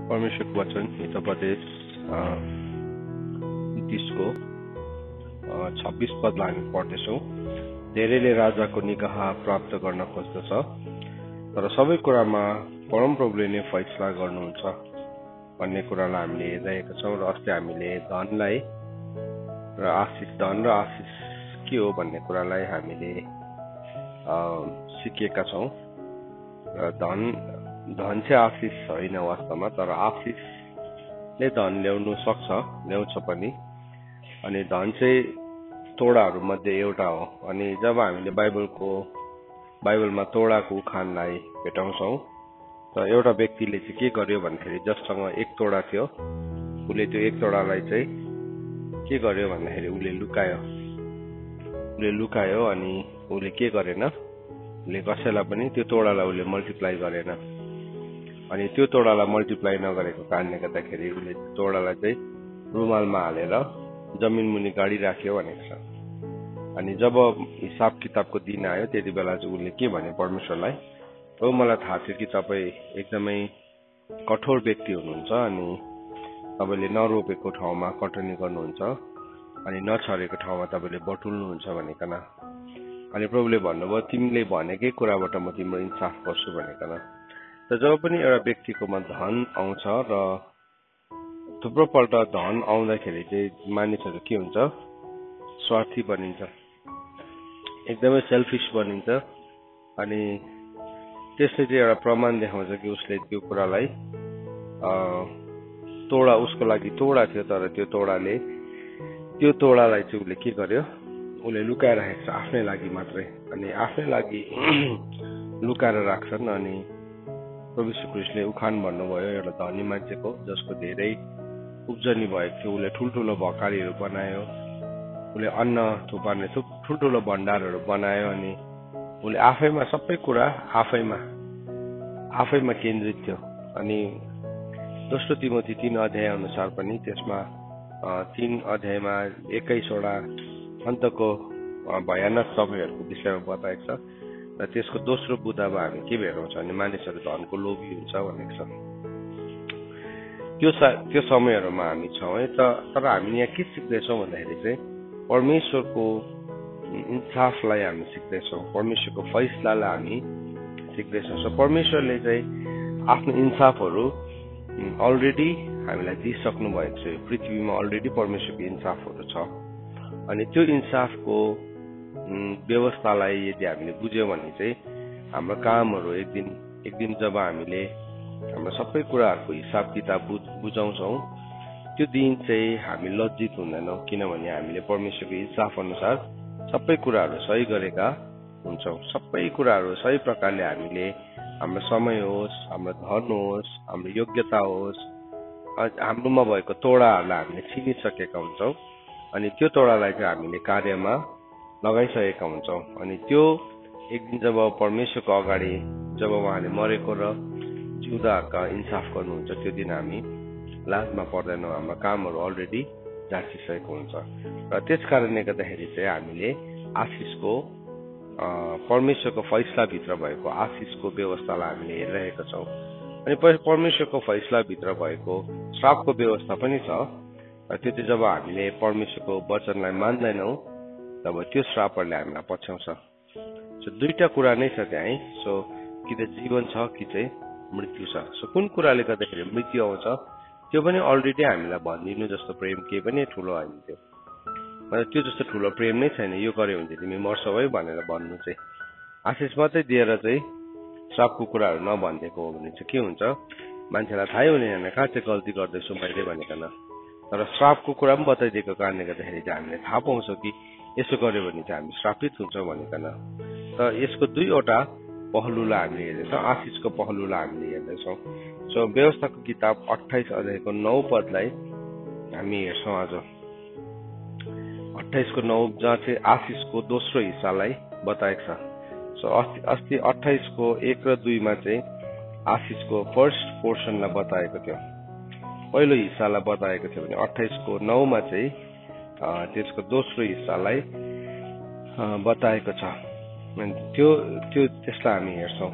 परमेश्वरको वचन हितोपदेश 30को 26 पदलाई हामी पढ्दैछौँ। धेरैले राजाको निगाह प्राप्त गर्न खोज्दछ, तर सबै कुरामा परमप्रभुले नै फैसला गर्नुहुन्छ भन्ने कुरालाई हामीले हेरिरहेका छौँ। र अस्ति हामीले धन र आशिष के हो भन्ने कुरालाई हामीले सिकेका छौँ। र धन चाहिँ आशिष होइन वास्तवमा, तर आशिषले धन ल्याउँछ पनि। अनि धन चाहिँ तोडाहरू मध्ये एउटा हो। अनि जब हामीले बाइबलमा तोडाको उखानलाई भेटाउँछौँ, त एउटा व्यक्तिले चाहिँ के गर्यो भन्दाखेरि जससँग एक तोडा थियो, उसले त्यो एक तोडालाई चाहिँ के गर्यो भन्दाखेरि उसले लुकायो। अनि उसले के गरेन, उसले कसैलाई पनि त्यो तोडालाई उसले मल्टिप्लाई गरेन। अनि त्यो तोडालाई मल्टिप्लाई नगरेको कारणले गर्दाखेरि उसले तोडालाई चाहिँ रुमालमा हालेर जमिन मुनि गाडिराख्यो भनेको छ। अनि जब हिसाब किताबको दिन आयो, त्यति बेला चाहिँ उसले के भने परमेश्वरलाई, मलाई थाहा थियो कि तपाईँ एकदमै कठोर व्यक्ति हुनुहुन्छ, अनि तपाईँले नरोपेको ठाउँमा कटनी गर्नुहुन्छ, अनि नछरेको ठाउँमा तपाईँले बटुल्नुहुन्छ भनिकन। अनि प्रभुले भन्नुभयो, तिमीले भनेकै कुराबाट म तिम्रो इन्साफ गर्छु भनिकन। त जब पनि एउटा व्यक्तिकोमा धन आउँछ र थुप्रो पल्ट धन आउँदाखेरि चाहिँ मानिसहरू के हुन्छ, स्वार्थी बनिन्छ, एकदमै सेल्फिस बनिन्छ। अनि त्यसले चाहिँ एउटा प्रमाण देखाउँछ कि उसले त्यो कुरालाई उसको लागि तोडा थियो, तर त्यो तोडालाई चाहिँ उसले के गर्यो, उसले लुकाइराखेको छ आफ्नै लागि मात्रै। अनि आफ्नै लागि लुकाएर राख्छन्। अनि प्रभु यीशु ख्रीष्टले उखान भन्नुभयो एउटा धनी मान्छेको, जसको धेरै उब्जनी भएको थियो। उसले ठुल्ठुलो भकारीहरू बनायो, उसले अन्न थुपार्ने ठुल्ठुलो भण्डारहरू बनायो। अनि उसले आफैमा सबै कुरा आफैमा केन्द्रित थियो। अनि दोस्रो तिमोथी 3 अध्याय अनुसार पनि त्यसमा 3 अध्यायमा 21वटा अन्तको भयानक समयहरूको विषयमा बताएको छ। र त्यसको दोस्रो बुँदामा हामी के भेटाउँछ भने मानिसहरू धनको लोभी हुन्छ भनेको छ। त्यो समयहरूमा हामी छौँ है। तर हामीले यहाँ के सिक्दैछौँ भन्दाखेरि चाहिँ परमेश्वरको इन्साफलाई हामी सिक्दैछौँ, परमेश्वरको फैसलालाई हामी सिक्दैछौँ। सो परमेश्वरले चाहिँ आफ्नो इन्साफहरू अलरेडी हामीलाई दिइसक्नु भएको छ। पृथ्वीमा अलरेडी परमेश्वरको इन्साफहरू छ। अनि त्यो इन्साफको व्यवस्थालाई यदि हामीले बुझ्यौँ भने चाहिँ हाम्रो कामहरू एक दिन जब हामीले हाम्रो सबै कुराहरूको हिसाब किताब बुझाउँछौँ, त्यो दिन चाहिँ हामी लज्जित हुँदैनौँ, किनभने हामीले परमेश्वरको इन्साफ अनुसार सबै कुराहरू सही गरेका हुन्छौँ। सबै कुराहरू सही प्रकारले हामीले हाम्रो समय होस्, हाम्रो धन होस्, हाम्रो योग्यता होस्, हाम्रोमा भएको तोडाहरूलाई हामीले चिनिसकेका हुन्छौँ। अनि त्यो तोडालाई चाहिँ हामीले कार्यमा लगाइसकेका हुन्छौँ। अनि त्यो एक दिन जब परमेश्वरको अगाडि जब उहाँले मरेको र जिउँदाहरूका इन्साफ गर्नुहुन्छ, त्यो दिन हामी लाजमा पर्दैनौँ। हाम्रो कामहरू अलरेडी जाँचिसकेको हुन्छ। र त्यस कारणले गर्दाखेरि चाहिँ हामीले आशिषको परमेश्वरको फैसलाभित्र भएको आशिषको व्यवस्थालाई हामीले हेरिरहेका छौँ। अनि परमेश्वरको फैसलाभित्र भएको श्रापको व्यवस्था पनि छ। र त्यो चाहिँ जब हामीले परमेश्वरको वचनलाई मान्दैनौँ, तब त्यो श्रापहरूले हामीलाई पछ्याउँछ। सो दुईटा कुरा नै छ त्यहाँ है। सो कि त जीवन छ कि चाहिँ मृत्यु छ। सो कुन कुराले गर्दाखेरि मृत्यु आउँछ, त्यो पनि अलरेडी हामीलाई भनिदिनु जस्तो प्रेम केही पनि ठुलो होइन। त्यो जस्तो ठुलो प्रेम नै छैन। यो गर्यो भने चाहिँ तिमी मर्छौ है भनेर भन्नु चाहिँ आशिष मात्रै दिएर चाहिँ श्रापको कुराहरू नभनिदिएको हो भने चाहिँ के हुन्छ, मान्छेलाई थाहै हुने कहाँ चाहिँ गल्ती गर्दैछु मैले भनिकन। तर श्रापको कुरा पनि बताइदिएको कारणले गर्दाखेरि चाहिँ हामीले थाहा पाउँछौँ कि यसो गर्यो भने चाहिँ हामी श्रापित हुन्छौँ भनिकन। त यसको दुईवटा पहलुलाई हामीले हेर्दैछौँ, आशिषको पहलुलाई हामीले हेर्दैछौँ। सो व्यवस्थाको किताब 28 अध्यायको 9 पदलाई हामी हेर्छौँ आज। 28 को 9 जहाँ चाहिँ आशिषको दोस्रो हिस्सालाई बताएको छ। सो अस्ति 28 को 1 र 2 मा चाहिँ आशिषको फर्स्ट पोर्सनलाई बताएको थियो, पहिलो हिस्सालाई बताएको थियो भने 28 को 9 मा चाहिँ त्यसको दोस्रो हिस्सालाई बताएको छ। त्यसलाई हामी हेर्छौँ।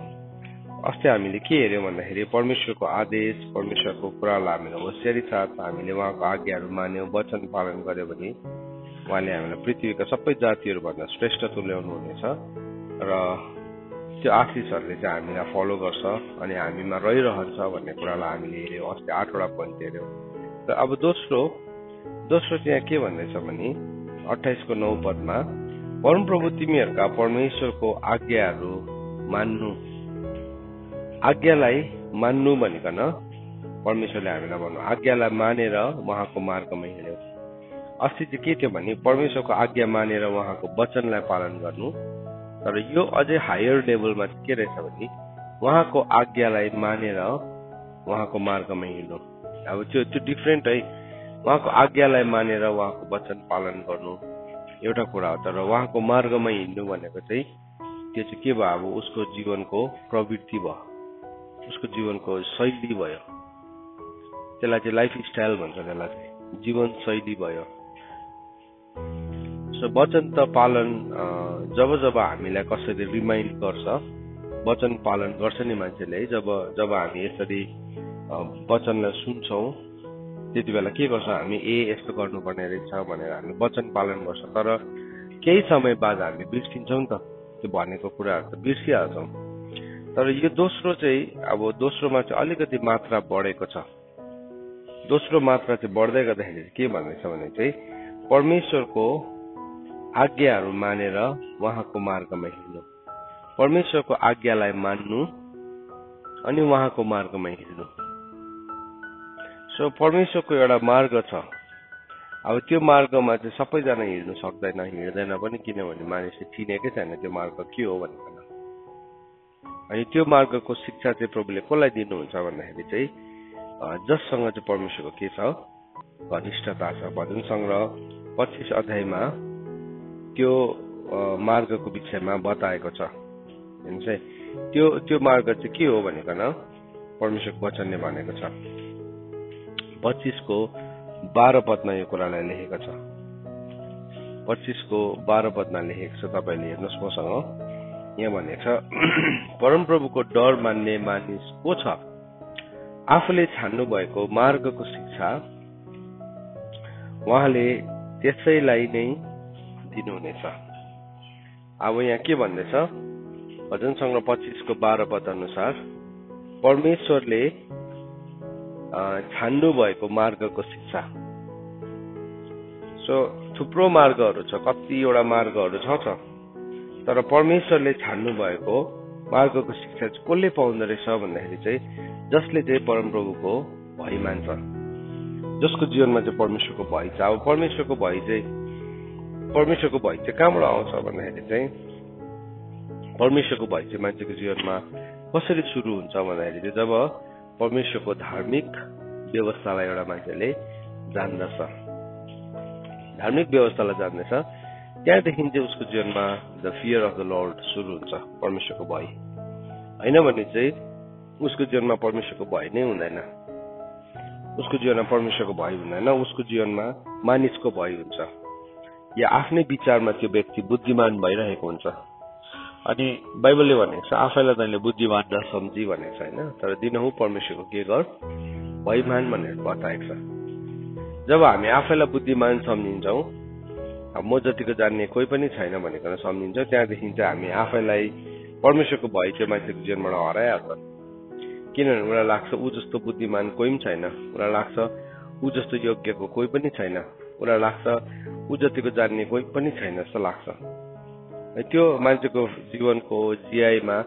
अस्ति हामीले के हेर्यौँ भन्दाखेरि परमेश्वरको आदेश, परमेश्वरको कुरालाई हामीले होसियारी साथ हामीले उहाँको आज्ञाहरू मान्यौँ, वचन पालन गर्यो भने उहाँले हामीलाई पृथ्वीका सबै जातिहरूभन्दा श्रेष्ठ तुल्याउनु हुनेछ र त्यो आशिषहरूले चाहिँ हामीलाई फलो गर्छ अनि हामीमा रहिरहन्छ भन्ने कुरालाई हामीले हेऱ्यौँ। अस्ति 8वटा पोइन्ट हेऱ्यौँ। र अब दोस्रो चाहिँ के भन्दैछ भने 28को 9 पदमा परमप्रभु तिमीहरूका परमेश्वरको आज्ञाहरू मान्नु। आज्ञालाई मान्नु भनिकन परमेश्वरले हामीलाई भन्नु, आज्ञालाई मानेर उहाँको मार्गमा हिँड्यौँ। अस्ति चाहिँ के थियो भने परमेश्वरको आज्ञा मानेर उहाँको वचनलाई पालन गर्नु। तर यो अझै हायर लेभलमा के रहेछ भने उहाँको आज्ञालाई मानेर उहाँको मार्गमा हिँड्नु। अब त्यो डिफ्रेन्ट है। उहाँको आज्ञालाई मानेर उहाँको वचन पालन गर्नु एउटा कुरा हो, तर उहाँको मार्गमा हिँड्नु भनेको चाहिँ त्यो चाहिँ के भयो, अब उसको जीवनको प्रवृत्ति भयो, उसको जीवनको शैली भयो। त्यसलाई चाहिँ लाइफ स्टाइल भन्छ, त्यसलाई चाहिँ जीवन शैली भयो। सो वचन त पालन जब हामीलाई कसैले रिमाइन्ड गर्छ, वचन पालन गर्छ नि मान्छेले है। जब हामी यसरी वचनलाई सुन्छौँ त्यति बेला के गर्छ, हामी यस्तो गर्नुपर्ने रहेछ भनेर हामी वचन पालन गर्छौँ। तर केही समय बाद हामी बिर्सिन्छौँ नि त, त्यो भनेको कुराहरू त बिर्सिहाल्छौँ। तर यो दोस्रो चाहिँ अब दोस्रोमा चाहिँ अलिकति मात्रा बढेको छ। दोस्रो मात्रा चाहिँ बढ्दै गर्दाखेरि के भन्दैछ भने चाहिँ परमेश्वरको आज्ञाहरू मानेर उहाँको मार्गमा हिँड्नु। परमेश्वरको आज्ञालाई मान्नु अनि उहाँको मार्गमा हिँड्नु। सो परमेश्वरको एउटा मार्ग छ। अब त्यो मार्गमा चाहिँ सबैजना हिँड्नु सक्दैन, हिँड्दैन पनि, किनभने मानिसले चिनेकै छैन त्यो मार्ग के हो भनेर। अनि त्यो मार्गको शिक्षा चाहिँ प्रभुले कसलाई दिनुहुन्छ भन्दाखेरि चाहिँ जससँग चाहिँ परमेश्वरको के छ, घनिष्ठता छ। भजन सङ्ग्रह 25 अध्यायमा त्यो मार्गको विषयमा बताएको छ। त्यो मार्ग चाहिँ के हो भनेकन परमेश्वरको वचनले भनेको छ। 25को 12 पदमा यो कुरालाई लेखेको छ। 25को 12 पदमा लेखेको छ, तपाईँले हेर्नुहोस् मसँग। यहाँ भनेको छ, परमप्रभुको डर मान्ने मानिस को छ? आफूले छान्नु भएको मार्गको शिक्षा उहाँले त्यसैलाई नै दिनुहुनेछ। अब यहाँ के भन्दैछ, भजन सङ्ग्रह 25को 12 पद अनुसार परमेश्वरले छान्नु भएको मार्गको शिक्षा। सो थुप्रो मार्गहरू छ, कतिवटा मार्गहरू छ, तर परमेश्वरले छान्नु भएको मार्गको शिक्षा चाहिँ कसले पाउँदो रहेछ भन्दाखेरि चाहिँ जसले चाहिँ परमप्रभुको भय मान्छ, जसको जीवनमा चाहिँ परमेश्वरको भय छ। अब परमेश्वरको भय चाहिँ कहाँबाट आउँछ भन्दाखेरि चाहिँ परमेश्वरको भय चाहिँ मान्छेको जीवनमा कसरी सुरु हुन्छ भन्दाखेरि चाहिँ जब परमेश्वरको धार्मिक व्यवस्थालाई एउटा मान्छेले जान्दछ, धार्मिक व्यवस्थालाई जान्दैछ, त्यहाँदेखि चाहिँ उसको जीवनमा the fear of the lord सुरु हुन्छ, परमेश्वरको भय। होइन भने चाहिँ उसको जीवनमा परमेश्वरको भय नै हुँदैन। उसको जीवनमा परमेश्वरको भय हुँदैन, उसको जीवनमा मानिसको भय हुन्छ, या आफ्नै विचारमा त्यो व्यक्ति बुद्धिमान भइरहेको हुन्छ। अनि बाइबलले भनेको छ आफैलाई तैँले बुद्धिमान नसम्झी भनेको छ, होइन? तर दिनहुँ परमेश्वरको के गर, भयमान भनेर बताएको छ। जब हामी आफैलाई बुद्धिमान सम्झिन्छौँ, अब म जतिको जान्ने कोही पनि छैन भनेर सम्झिन्छौँ, त्यहाँदेखि चाहिँ हामी आफैलाई परमेश्वरको भय चाहिँ मान्छेको जीवनबाट हराइहाल्छ। किनभने उसलाई लाग्छ ऊ जस्तो बुद्धिमान कोही पनि छैन, उसलाई लाग्छ ऊ जस्तो योग्यको कोही पनि छैन, उसलाई लाग्छ ऊ जतिको जान्ने कोही पनि छैन जस्तो लाग्छ। त्यो मान्छेको जीवनको जिआईमा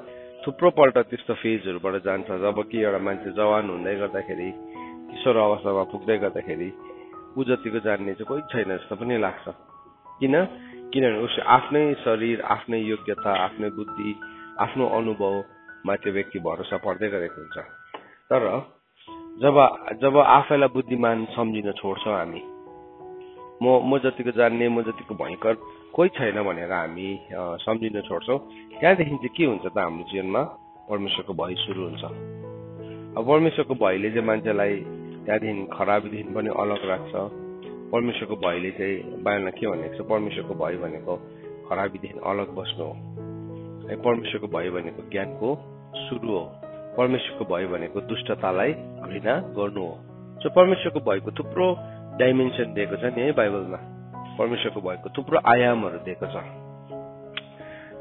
थुप्रोपल्ट त्यस्तो फेजहरूबाट जान्छ। जब कि एउटा मान्छे जवान हुँदै गर्दाखेरि, किशोर अवस्थामा पुग्दै गर्दाखेरि ऊ जतिको जान्ने चाहिँ कोही छैन जस्तो पनि लाग्छ। किनभने उसको आफ्नै शरीर, आफ्नै योग्यता, आफ्नै बुद्धि, आफ्नो अनुभवमा त्यो व्यक्ति भरोसा पर्दै गरेको हुन्छ। तर जब आफैलाई बुद्धिमान सम्झिन छोड्छौँ हामी, म जतिको जान्ने, म जतिको भयङ्कर कोही छैन भनेर हामी सम्झिन छोड्छौँ, त्यहाँदेखि चाहिँ के हुन्छ त हाम्रो जीवनमा परमेश्वरको भय सुरु हुन्छ। अब परमेश्वरको भयले चाहिँ मान्छेलाई त्यहाँदेखि खराबीदेखि पनि अलग राख्छ। परमेश्वरको भयले चाहिँ बाइबलमा के भनेको छ, परमेश्वरको भय भनेको खराबीदेखि अलग बस्नु हो। परमेश्वरको भय भनेको ज्ञानको सुरु हो। परमेश्वरको भय भनेको दुष्टतालाई घृणा गर्नु हो। सो परमेश्वरको भयको थुप्रो डाइमेन्सन दिएको छ नि है बाइबलमा। परमेश्वरको भयको थुप्रो आयामहरू दिएको छ।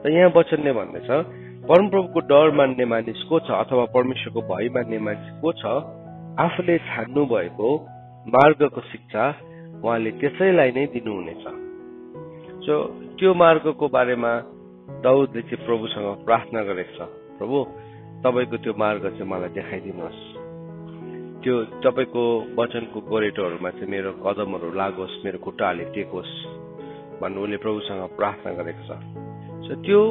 त यहाँ वचनले भन्दैछ परमप्रभुको डर मान्ने मानिस को छ अथवा परमेश्वरको भय मान्ने मानिस को छ? आफूले छान्नु भएको मार्गको शिक्षा उहाँले त्यसैलाई नै दिनुहुनेछ। सो त्यो मार्गको बारेमा दाउदले चाहिँ प्रभुसँग प्रार्थना गरेको छ, प्रभु तपाईको त्यो मार्ग चाहिँ मलाई देखाइदिनुहोस्, त्यो तपाईको वचनको गोरेटोहरूमा चाहिँ मेरो कदमहरू लागोस्, मेरो खुट्टाहरूले टेकोस् भन्नु उनले प्रभुसँग प्रार्थना गरेको छ। सो त्यो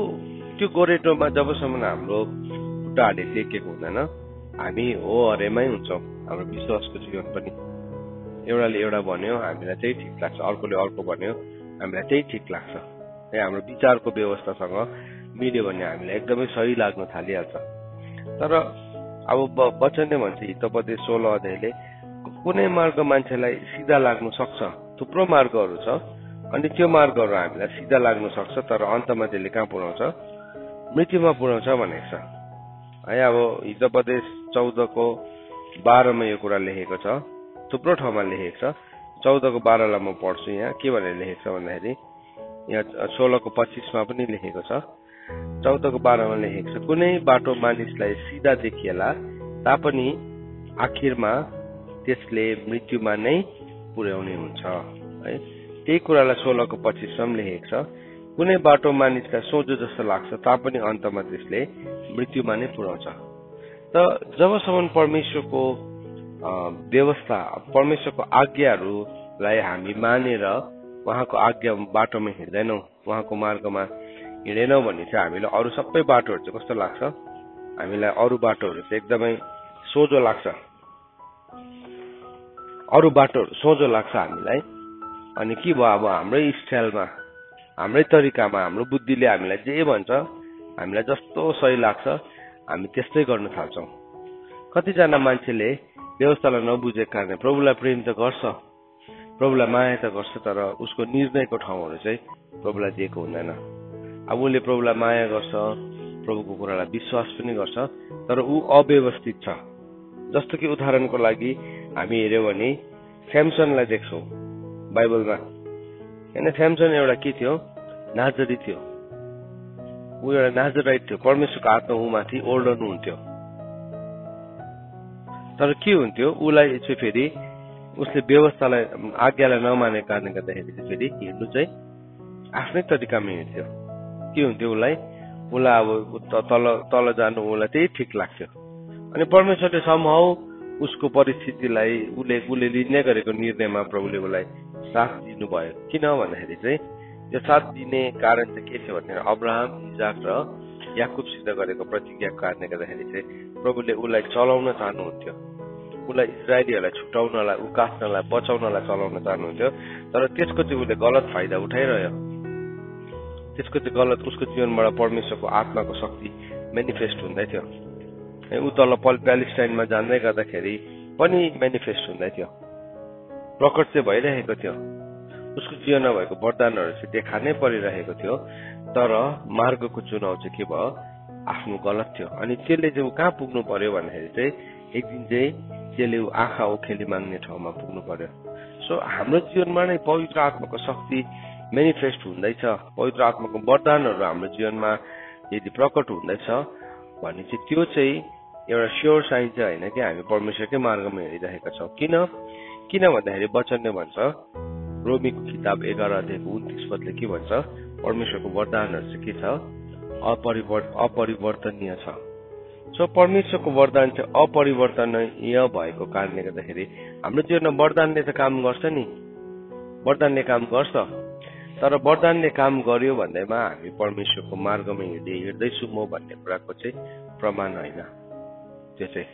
गोरेटोमा जबसम्म हाम्रो खुट्टाहरूले टेकेको हुँदैन हामी हो हरेमै हुन्छौँ। हाम्रो विश्वासको जीवन पनि एउटाले एउटा भन्यो हामीलाई त्यही ठिक लाग्छ, अर्कोले अर्को भन्यो हामीलाई त्यही ठिक लाग्छ। हाम्रो विचारको व्यवस्थासँग मिल्यो भने हामीलाई एकदमै सही लाग्न थालिहाल्छ। तर अब वचनले भन्छ हितोपदेश 16 अध्यायले कुनै मार्ग मान्छेलाई सिधा लाग्न सक्छ, थुप्रो मार्गहरू छ अनि त्यो मार्गहरू हामीलाई सिधा लाग्न सक्छ तर अन्तमा त्यसले कहाँ पुर्याउँछ? मृत्युमा पुर्याउँछ भनेको छ है। अब हितोपदेश 14 को 12 मा यो कुरा लेखेको छ, थुप्रो ठाउँमा लेखेको छ। 14 को 12 लाई म पढ्छु। यहाँ के भनेर लेखेको छ भन्दाखेरि यहाँ 16 को 25 मा पनि लेखेको छ, 14 को 12 मा लेखेको छ कुनै बाटो मानिसलाई सिधा देखिएला तापनि आखिरमा त्यसले मृत्युमा नै पुर्याउने हुन्छ है। त्यही कुरालाई 16 को 25 मा लेखेको छ कुनै बाटो मानिसलाई सोझो जस्तो लाग्छ तापनि अन्तमा त्यसले मृत्युमा नै पुर्याउँछ। त जबसम्म परमेश्वरको व्यवस्था, परमेश्वरको आज्ञाहरूलाई हामी मानेर उहाँको आज्ञा बाटोमा हिँड्दैनौँ, उहाँको मार्गमा हिँडेनौँ भने चाहिँ हामीलाई अरू सबै बाटोहरू चाहिँ कस्तो लाग्छ? हामीलाई अरू बाटोहरू चाहिँ एकदमै सोझो लाग्छ, अरू बाटोहरू सोझो लाग्छ हामीलाई। अनि के भयो अब हाम्रै स्टाइलमा, हाम्रै तरिकामा, हाम्रो बुद्धिले हामीलाई जे भन्छ, हामीलाई जस्तो सही लाग्छ हामी त्यस्तै गर्न थाल्छौँ। कतिजना मान्छेले व्यवस्थालाई नबुझेको कारणले प्रभुलाई प्रेम त गर्छ, प्रभुलाई माया त गर्छ तर उसको निर्णयको ठाउँहरू चाहिँ प्रभुलाई दिएको हुँदैन। अब उसले प्रभुलाई माया गर्छ, प्रभुको कुरालाई विश्वास पनि गर्छ तर ऊ अव्यवस्थित छ। जस्तो कि उदाहरणको लागि हामी हेर्यौँ भने स्यामसनलाई देख्छौँ बाइबलमा होइन। स्यामसन एउटा के थियो? नाजरी थियो। ऊ एउटा नाजराइट थियो, परमेश्वरको आत्मा ऊमाथि ओर्लनु हुन्थ्यो। तर के हुन्थ्यो उसलाई चाहिँ फेरि उसले व्यवस्थालाई आज्ञालाई नमानेको कारणले गर्दाखेरि चाहिँ फेरि हिँड्नु चाहिँ आफ्नै तरिकामा हिँड्थ्यो। के हुन्थ्यो उसलाई अब तल जानु उसलाई त्यही ठिक लाग्थ्यो। अनि परमेश्वरले समहाउ उसको परिस्थितिलाई उसले लिने गरेको निर्णयमा प्रभुले उसलाई साथ दिनुभयो। किन भन्दाखेरि चाहिँ यो साथ दिने कारण चाहिँ के थियो भन्दाखेरि अब्राहम, इजाक र याकुबसित गरेको प्रतिज्ञाको कारणले गर्दाखेरि चाहिँ प्रभुले उसलाई चलाउन चाहनुहुन्थ्यो, उसलाई इजरायलीहरूलाई छुटाउनलाई, उकास्नलाई, बचाउनलाई चलाउन चाहनुहुन्थ्यो। तर त्यसको चाहिँ उसले गलत फाइदा उठाइरह्यो। त्यसको चाहिँ गलत, उसको जीवनबाट परमेश्वरको आत्माको शक्ति मेनिफेस्ट हुँदै थियो। ऊ तल प्यालेस्टाइनमा जाँदै गर्दाखेरि पनि मेनिफेस्ट हुँदै थियो, प्रकट चाहिँ भइरहेको थियो। उसको जीवनमा भएको वरदानहरू चाहिँ देखा नै परिरहेको थियो तर मार्गको चुनाव चाहिँ के भयो? आफ्नो गलत थियो। अनि त्यसले चाहिँ ऊ कहाँ पुग्नु पर्यो भन्दाखेरि चाहिँ एक दिन चाहिँ त्यसले आँखा ओखेली माग्ने ठाउँमा पुग्नु पर्यो। सो हाम्रो जीवनमा नै पवित्र आत्माको शक्ति मेनिफेस्ट हुँदैछ, पवित्र आत्माको वरदानहरू हाम्रो जीवनमा यदि प्रकट हुँदैछ भने चाहिँ त्यो चाहिँ एउटा स्योर साइन चाहिँ होइन कि हामी परमेश्वरकै मार्गमा हिँडिरहेका छौँ। किन भन्दाखेरि वचनले भन्छ, रोमीको किताब 11 अध्यायको 29 पदले के भन्छ? परमेश्वरको वरदानहरू चाहिँ के छ? अपरिवर्तनीय छ। सो परमेश्वरको वरदान चाहिँ अपरिवर्तनीय भएको कारणले गर्दाखेरि हाम्रो जीवनमा वरदानले त काम गर्छ नि, वरदानले काम गर्छ तर वरदानले काम गर्यो भन्दैमा हामी परमेश्वरको मार्गमा हिँड्दैछु म भन्ने कुराको चाहिँ प्रमाण होइन त्यो चाहिँ।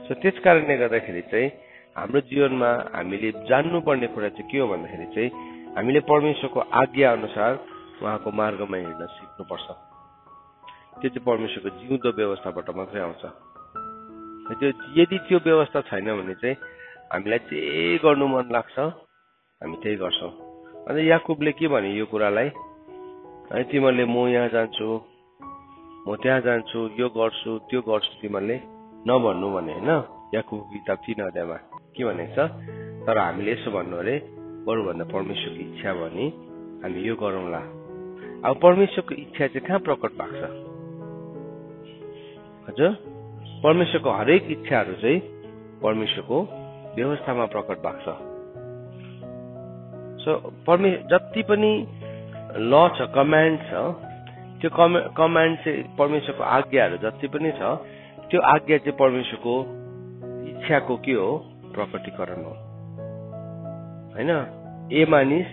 सो त्यस कारणले गर्दाखेरि चाहिँ हाम्रो जीवनमा हामीले जान्नुपर्ने कुरा चाहिँ के हो भन्दाखेरि चाहिँ हामीले परमेश्वरको आज्ञा अनुसार उहाँको मार्गमा हिँड्न सिक्नुपर्छ। त्यो चाहिँ परमेश्वरको जिउँदो व्यवस्थाबाट मात्रै आउँछ। यदि त्यो व्यवस्था छैन भने चाहिँ हामीलाई जे गर्नु मन लाग्छ हामी त्यही गर्छौँ। अनि याकुबले के भने यो कुरालाई, है तिमीहरूले म यहाँ जान्छु, म त्यहाँ जान्छु, यो गर्छु, त्यो गर्छु, तिमीहरूले नभन्नु भने होइन, याकुबको किताब 3 अध्यायमा के भनेको छ, तर हामीले यसो भन्नु अरे बरुभन्दा परमेश्वरको इच्छा भने हामी यो गरौँला। अब परमेश्वरको इच्छा चाहिँ कहाँ प्रकट भएको छ हजुर? परमेश्वरको हरेक इच्छाहरू चाहिँ परमेश्वरको व्यवस्थामा प्रकट भएको छ। सो जति पनि ल छ, कमान्ड छ, त्यो कमान्ड चाहिँ परमेश्वरको आज्ञाहरू जति पनि छ, त्यो आज्ञा चाहिँ परमेश्वरको इच्छाको के हो, प्रकटीकरण हो होइन। ए मानिस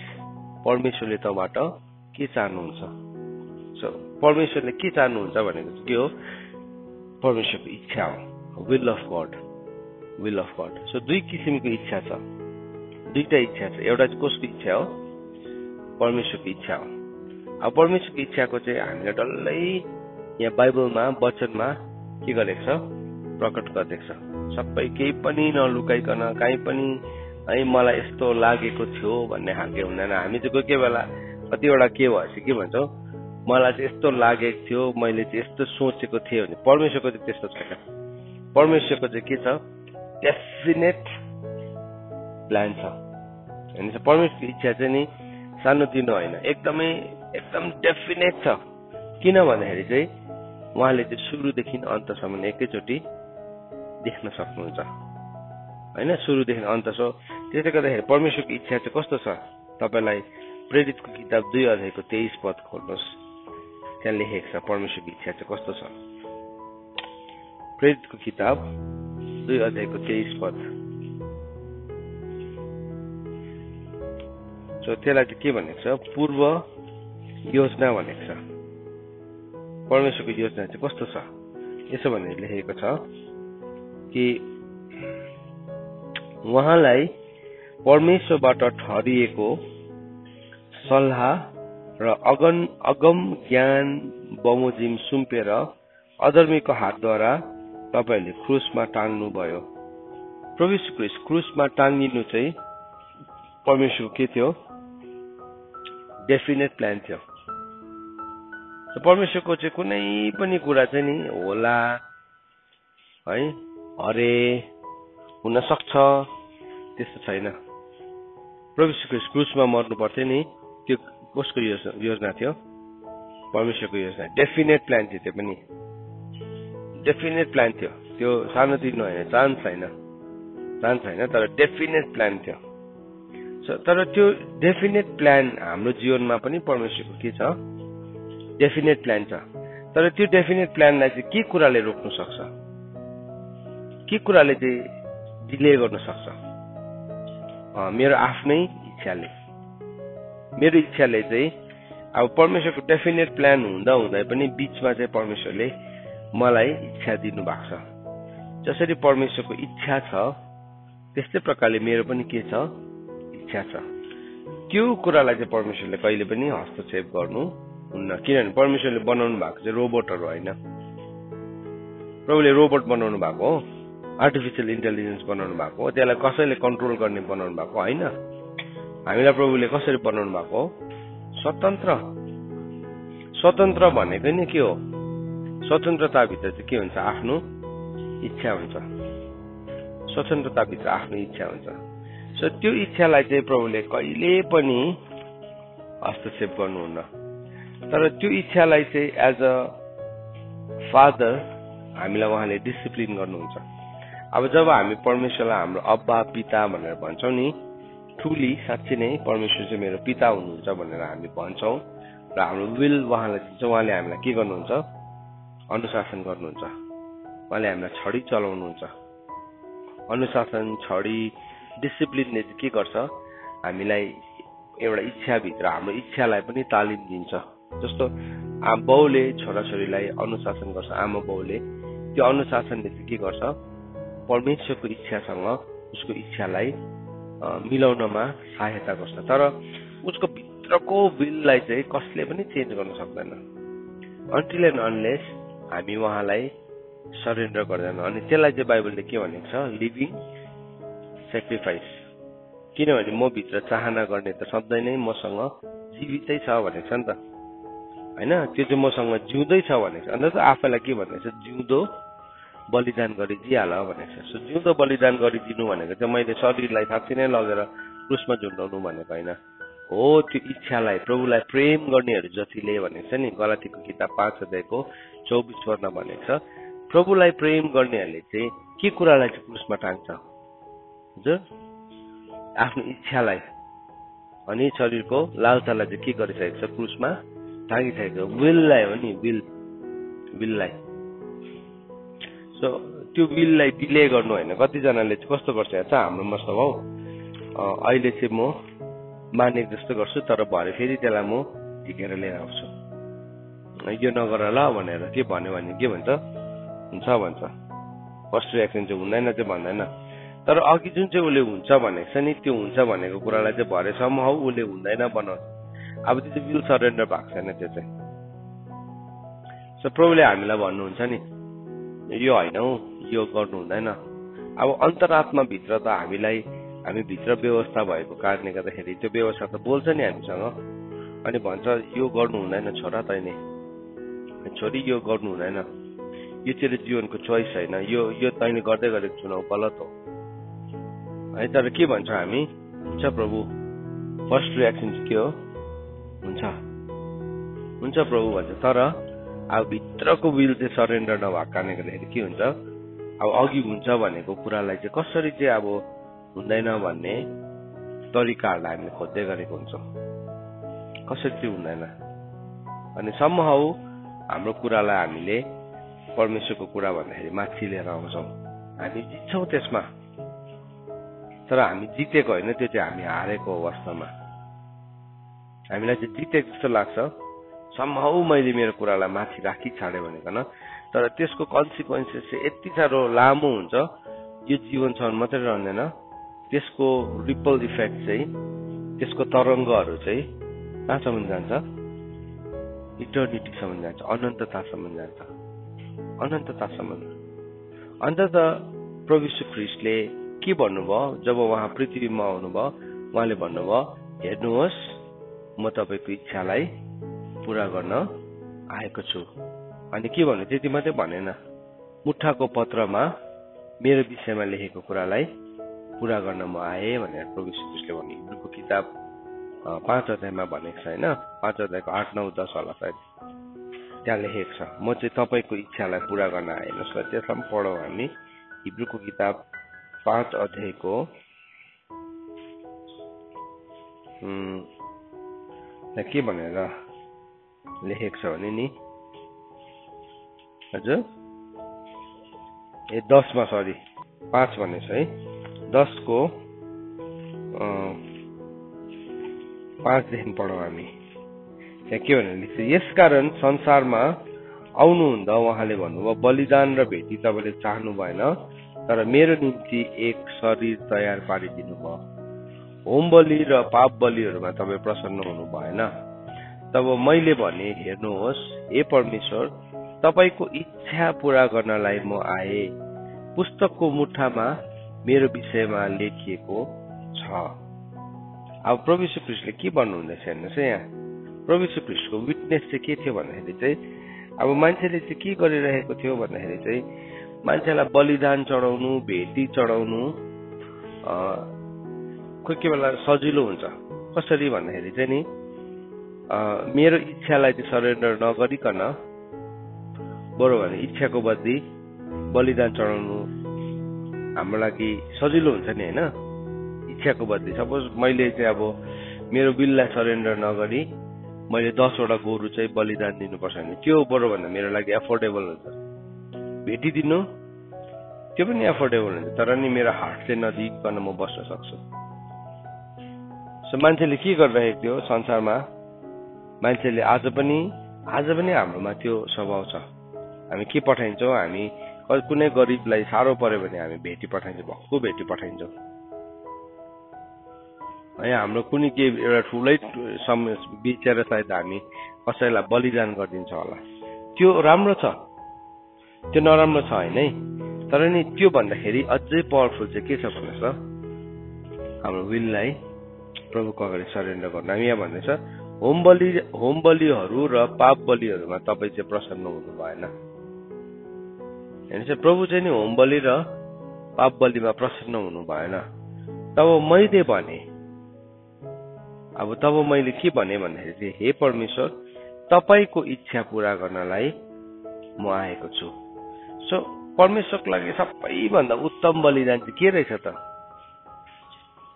परमेश्वरले तँबाट के चाहनुहुन्छ? सो परमेश्वरले के चाहनुहुन्छ भनेको के हो? परमेश्वरको इच्छा हो, will of God, will of God. सो दुई किसिमको इच्छा छ, दुईटा इच्छा छ। एउटा चाहिँ कसको इच्छा हो? परमेश्वरको इच्छा हो। अब परमेश्वरको इच्छाको चाहिँ हामीले डल्लै यहाँ बाइबलमा वचनमा के गरेको छ, प्रकट गरिदिएको छ। सबै केही पनि नलुकाइकन, कहीँ पनि है मलाई यस्तो लागेको थियो भन्ने खालके हुँदैन। हामी चाहिँ कोही बेला कतिवटा के भएछ के भन्छौँ, मलाई चाहिँ यस्तो लागेको थियो, मैले चाहिँ यस्तो सोचेको थिएँ भने। परमेश्वरको चाहिँ त्यस्तो छैन। परमेश्वरको चाहिँ के छ, डेफिनेट प्लान छ होइन। परमेश्वरको इच्छा चाहिँ नि सानोतिनो होइन, एकदम डेफिनेट छ। किन भन्दाखेरि चाहिँ उहाँले चाहिँ सुरुदेखि अन्तसम्म एकैचोटि देख्न सक्नुहुन्छ होइन, सुरुदेखि अन्तसम्म। त्यसले गर्दाखेरि परमेश्वरको इच्छा चाहिँ कस्तो छ? तपाईँलाई प्रेरितको किताब 2 अध्यायको 23 पद खोल्नुहोस्, त्यहाँ लेखेको छ परमेश्वरको इच्छा चाहिँ कस्तो छ। प्रेरितको किताब 2 अध्यायको 23 पद। सो त्यसलाई चाहिँ के भनेको छ, पूर्व योजना भनेको छ। परमेश्वरको योजना चाहिँ कस्तो छ? यसो भनेर लेखेको छ कि उहाँलाई परमेश्वरबाट ठहरिएको सल्लाह र अगम ज्ञान बमोजिम सुम्पेर अधर्मीको हातद्वारा तपाईँहरूले क्रुसमा टाङ्नु भयो। प्रभु यीशु ख्रीष्ट क्रुसमा टाङ्गिनु चाहिँ परमेश्वरको के थियो? डेफिनेट प्लान थियो। परमेश्वरको चाहिँ कुनै पनि कुरा चाहिँ नि होला है, अरे हुन सक्छ, त्यस्तो छैन। प्रभु यीशु ख्रीष्ट क्रुसमा मर्नु पर्थ्यो नि, त्यो कसको योजना थियो? परमेश्वरको योजना। डेफिनेट प्लान थियो, त्यो पनि डेफिनेट प्लान थियो। त्यो सानोतिनो होइन, चान्स छैन, तर डेफिनेट प्लान थियो। तर त्यो डेफिनेट प्लान हाम्रो जीवनमा पनि परमेश्वरको के छ? डेफिनेट प्लान छ। तर त्यो डेफिनेट प्लानलाई चाहिँ के कुराले रोक्न सक्छ? के कुराले चाहिँ डिले गर्न सक्छ? मेरो आफ्नै इच्छाले। मेरो इच्छाले चाहिँ अब परमेश्वरको डेफिनेट प्लान हुँदा पनि बीचमा चाहिँ परमेश्वरले मलाई इच्छा दिनु भएको छ। जसरी परमेश्वरको इच्छा छ त्यस्तै प्रकारले मेरो पनि के छ? इच्छा छ। त्यो कुरालाई चाहिँ परमेश्वरले कहिले पनि हस्तक्षेप गर्नु हुन्न। किनभने परमेश्वरले बनाउनु भएको चाहिँ रोबोटहरू होइन। प्रभुले रोबोट बनाउनु भएको हो, आर्टिफिसियल इन्टेलिजेन्स बनाउनु भएको हो, त्यसलाई कसैले कन्ट्रोल गर्ने बनाउनु भएको होइन। हामीलाई प्रभुले कसरी बनाउनु भएको हो? स्वतन्त्र भनेको नि के हो? स्वतन्त्रताभित्र चाहिँ के हुन्छ? आफ्नो इच्छा हुन्छ। स्वतन्त्रताभित्र आफ्नो इच्छा हुन्छ। सो त्यो इच्छालाई चाहिँ प्रभुले कहिले पनि हस्तक्षेप गर्नुहुन्न। तर त्यो इच्छालाई चाहिँ एज अ फादर हामीलाई उहाँले डिसिप्लिन गर्नुहुन्छ। अब जब हामी परमेश्वरलाई हाम्रो अब्बा पिता भनेर भन्छौँ नि, ट्रुली साँच्चै नै परमेश्वर चाहिँ मेरो पिता हुनुहुन्छ भनेर हामी भन्छौँ र हाम्रो विल उहाँलाई दिन्छ, उहाँले हामीलाई के गर्नुहुन्छ? अनुशासन गर्नुहुन्छ। उहाँले हामीलाई छडी चलाउनुहुन्छ। अनुशासन, छडी, डिसिप्लिनले चाहिँ के गर्छ? हामीलाई एउटा इच्छाभित्र हाम्रो इच्छालाई पनि तालिम दिन्छ। जस्तो बाउले छोराछोरीलाई अनुशासन गर्छ, आमा बाउले, त्यो अनुशासनले चाहिँ के गर्छ? परमेश्वरको इच्छासँग उसको इच्छालाई मिलाउनमा सहायता गर्छ। तर उसको भित्रको विललाई चाहिँ कसले पनि चेन्ज गर्न सक्दैन अन्टिल एन्ड अनलेस हामी उहाँलाई सरेन्डर गर्दैन। अनि त्यसलाई चाहिँ बाइबलले के भनेको छ? Living sacrifice. किनभने म भित्र चाहना गर्ने त सधैँ नै मसँग जीवितै छ भनेको छ नि त होइन। त्यो चाहिँ मसँग जिउँदै छ भनेको छ। अन्त आफैलाई के भनेको छ? जिउँदो बलिदान गरिदिइहाल भनेको छ। सो जिउँदो बलिदान गरिदिनु भनेको चाहिँ मैले शरीरलाई साँच्चै नै लगेर क्रुसमा झुन्डाउनु भनेको होइन हो। त्यो इच्छालाई प्रभुलाई प्रेम गर्नेहरू जतिले भनेको छ नि गलातीको किताब 5 अध्यायको 24 पदमा भनेको छ प्रभुलाई प्रेम गर्नेहरूले चाहिँ के कुरालाई चाहिँ क्रुसमा टाङ्छ हजुर आफ्नो इच्छालाई अनि शरीरको लालसालाई चाहिँ के गरिसकेको छ क्रुसमा टाँगिसकेको विललाई हो नि विललाई। सो त्यो विललाई डिले गर्नु होइन। कतिजनाले चाहिँ कस्तो गर्छ हेर्छ हाम्रोमा स्वभाव अहिले चाहिँ म मानेको जस्तो गर्छु तर भरे फेरि त्यसलाई म झिकेर लिएर आउँछु यो नगर ल भनेर के भन्यो भने के भन्छ हुन्छ भन्छ। फर्स्ट रिएक्सन चाहिँ हुँदैन चाहिँ भन्दैन तर अघि जुन चाहिँ उसले हुन्छ भनेको छ नि त्यो हुन्छ भनेको कुरालाई चाहिँ भरेसम्म हौ उसले हुँदैन बनाउँछ। अब त्यो चाहिँ विल सरेन्डर भएको छैन त्यो चाहिँ। सो प्रभुले हामीलाई भन्नुहुन्छ नि यो होइन हौ यो गर्नु हुँदैन। अब अन्तरात्माभित्र त हामी भित्र व्यवस्था भएको कारणले गर्दाखेरि त्यो व्यवस्था त बोल्छ नि हामीसँग अनि भन्छ यो गर्नु हुँदैन छोरा तैँले छोरी यो गर्नु हुँदैन यो तेरो जीवनको चोइस होइन यो तैँले गर्दै गरेको चुनाव गलत हो है। तर के भन्छ हामी हुन्छ प्रभु फर्स्ट रिएक्सन चाहिँ के हो हुन्छ प्रभु भन्छ। तर अब भित्रको विल चाहिँ सरेन्डर नभएको कारणले गर्दाखेरि के हुन्छ अब अघि हुन्छ भनेको कुरालाई चाहिँ कसरी चाहिँ अब हुँदैन भन्ने तरिकाहरूलाई हामीले खोज्दै गरेको हुन्छौँ कसरी चाहिँ हुँदैन अनि सम्भव हाम्रो कुरालाई हामीले परमेश्वरको कुरा भन्दाखेरि माथि लिएर आउँछौँ हामी जित्छौँ त्यसमा। तर हामी जितेको होइन त्यो चाहिँ हामी हारेको अवस्थामा हामीलाई चाहिँ जितेको जस्तो लाग्छ सम्भव मैले मेरो कुरालाई माथि राखी छाडेँ भनेकन तर त्यसको कन्सिक्वेन्सेस चाहिँ यति साह्रो लामो हुन्छ यो जीवनसम्म मात्रै रहँदैन त्यसको रिपल इफेक्ट चाहिँ त्यसको तरङ्गहरू चाहिँ कहाँसम्म जान्छ इटर्निटीसम्म जान्छ अनन्ततासम्म जान्छ अनन्ततासम्म। अन्तत प्रभु यीशु ख्रीष्टले के भन्नुभयो जब उहाँ पृथ्वीमा आउनुभयो उहाँले भन्नुभयो हेर्नुहोस् म तपाईँको इच्छालाई पूरा गर्न आएको छु अनि के भन्नु त्यति मात्रै भनेन मुट्ठाको पत्रमा मेरो विषयमा लेखेको कुरालाई पूरा गर्न म आएँ भनेर प्रभु यीशु ख्रीष्टले भन्नु हिब्रूको किताब 5 अध्यायमा भनेको छ होइन 5 अध्यायको 8, 9, 10 होला सायद त्यहाँ लेखेको छ म चाहिँ तपाईँको इच्छालाई पूरा गर्न आएँ। त्यसलाई त्यसलाई पढौँ हामी हिब्रूको किताब 5 अध्यायको के भनेर लेखेको छ भने नि हजुर 10 मा सरी 5 भनेछ है 10 को 5 देखि पढौँ हामी। त्यहाँ के भनेर लेख्छ यसकारण संसारमा आउनुहुँदा उहाँले भन्नुभयो बलिदान र भेटी तपाईँले चाहनु भएन तर मेरो निम्ति एक शरीर तयार पारिदिनु भयो होम बलि र पाप बलिहरूमा तपाईँ प्रसन्न हुनु भएन। तब मैले भने हेर्नुहोस् हे परमेश्वर तपाईँको इच्छा पूरा गर्नलाई म आएँ पुस्तकको मुट्ठामा मेरो विषयमा लेखिएको छ। अब प्रभु यीशु ख्रीष्टले के भन्नुहुँदैछ हेर्नुहोस् यहाँ प्रभु यीशु ख्रीष्टको विटनेस चाहिँ के थियो भन्दाखेरि चाहिँ अब मान्छेले चाहिँ के गरिरहेको थियो भन्दाखेरि चाहिँ मान्छेलाई बलिदान चढाउनु भेटी चढाउनु कोही बेला सजिलो हुन्छ कसरी भन्दाखेरि चाहिँ नि मेरो इच्छालाई चाहिँ सरेन्डर नगरिकन बरु भने इच्छाको बदली बलिदान चढाउनु हाम्रो लागि सजिलो हुन्छ नि होइन। इच्छाको बदली सपोज मैले चाहिँ अब मेरो बिललाई सरेन्डर नगरी मैले 10 वटा गोरु चाहिँ बलिदान दिनुपर्छ भने त्यो बरु भन्दा मेरो लागि एफोर्डेबल हुन्छ भेटिदिनु त्यो पनि एफोर्डेबल हुन्छ तर नि मेरो हार्टले नजिकन म बस्न सक्छु। सो मान्छेले के गरिरहेको थियो संसारमा मान्छेले आज पनि हाम्रोमा त्यो स्वभाव छ हामी के पठाइन्छौँ हामी कुनै गरिबलाई साह्रो पर्यो भने हामी भेटी पठाइन्छौँ भक्कु भेटी पठाइन्छौँ है हाम्रो कुनै के एउटा ठुलै बिचेर सायद हामी कसैलाई बलिदान गरिदिन्छ होला त्यो राम्रो छ त्यो नराम्रो छ होइन है तर नि त्यो भन्दाखेरि अझै पावरफुल चाहिँ के छ भन्नुहोस् त हाम्रो विललाई प्रभुको अगाडि सरेन्डर गर्नु। हामी यहाँ भन्दैछ होम बलिहरू र पाप बलिहरूमा तपाईँ चाहिँ प्रसन्न हुनु भएन होइन चाहिँ प्रभु चाहिँ नि होम बलि र पाप बलिमा प्रसन्न हुनु भएन। तब मैले भने, अब तब मैले के भने भन्दाखेरि चाहिँ हे परमेश्वर, तपाईको इच्छा पूरा गर्नलाई म आएको छु। सो परमेश्वरको लागि सबैभन्दा उत्तम बलिदान चाहिँ के रहेछ त?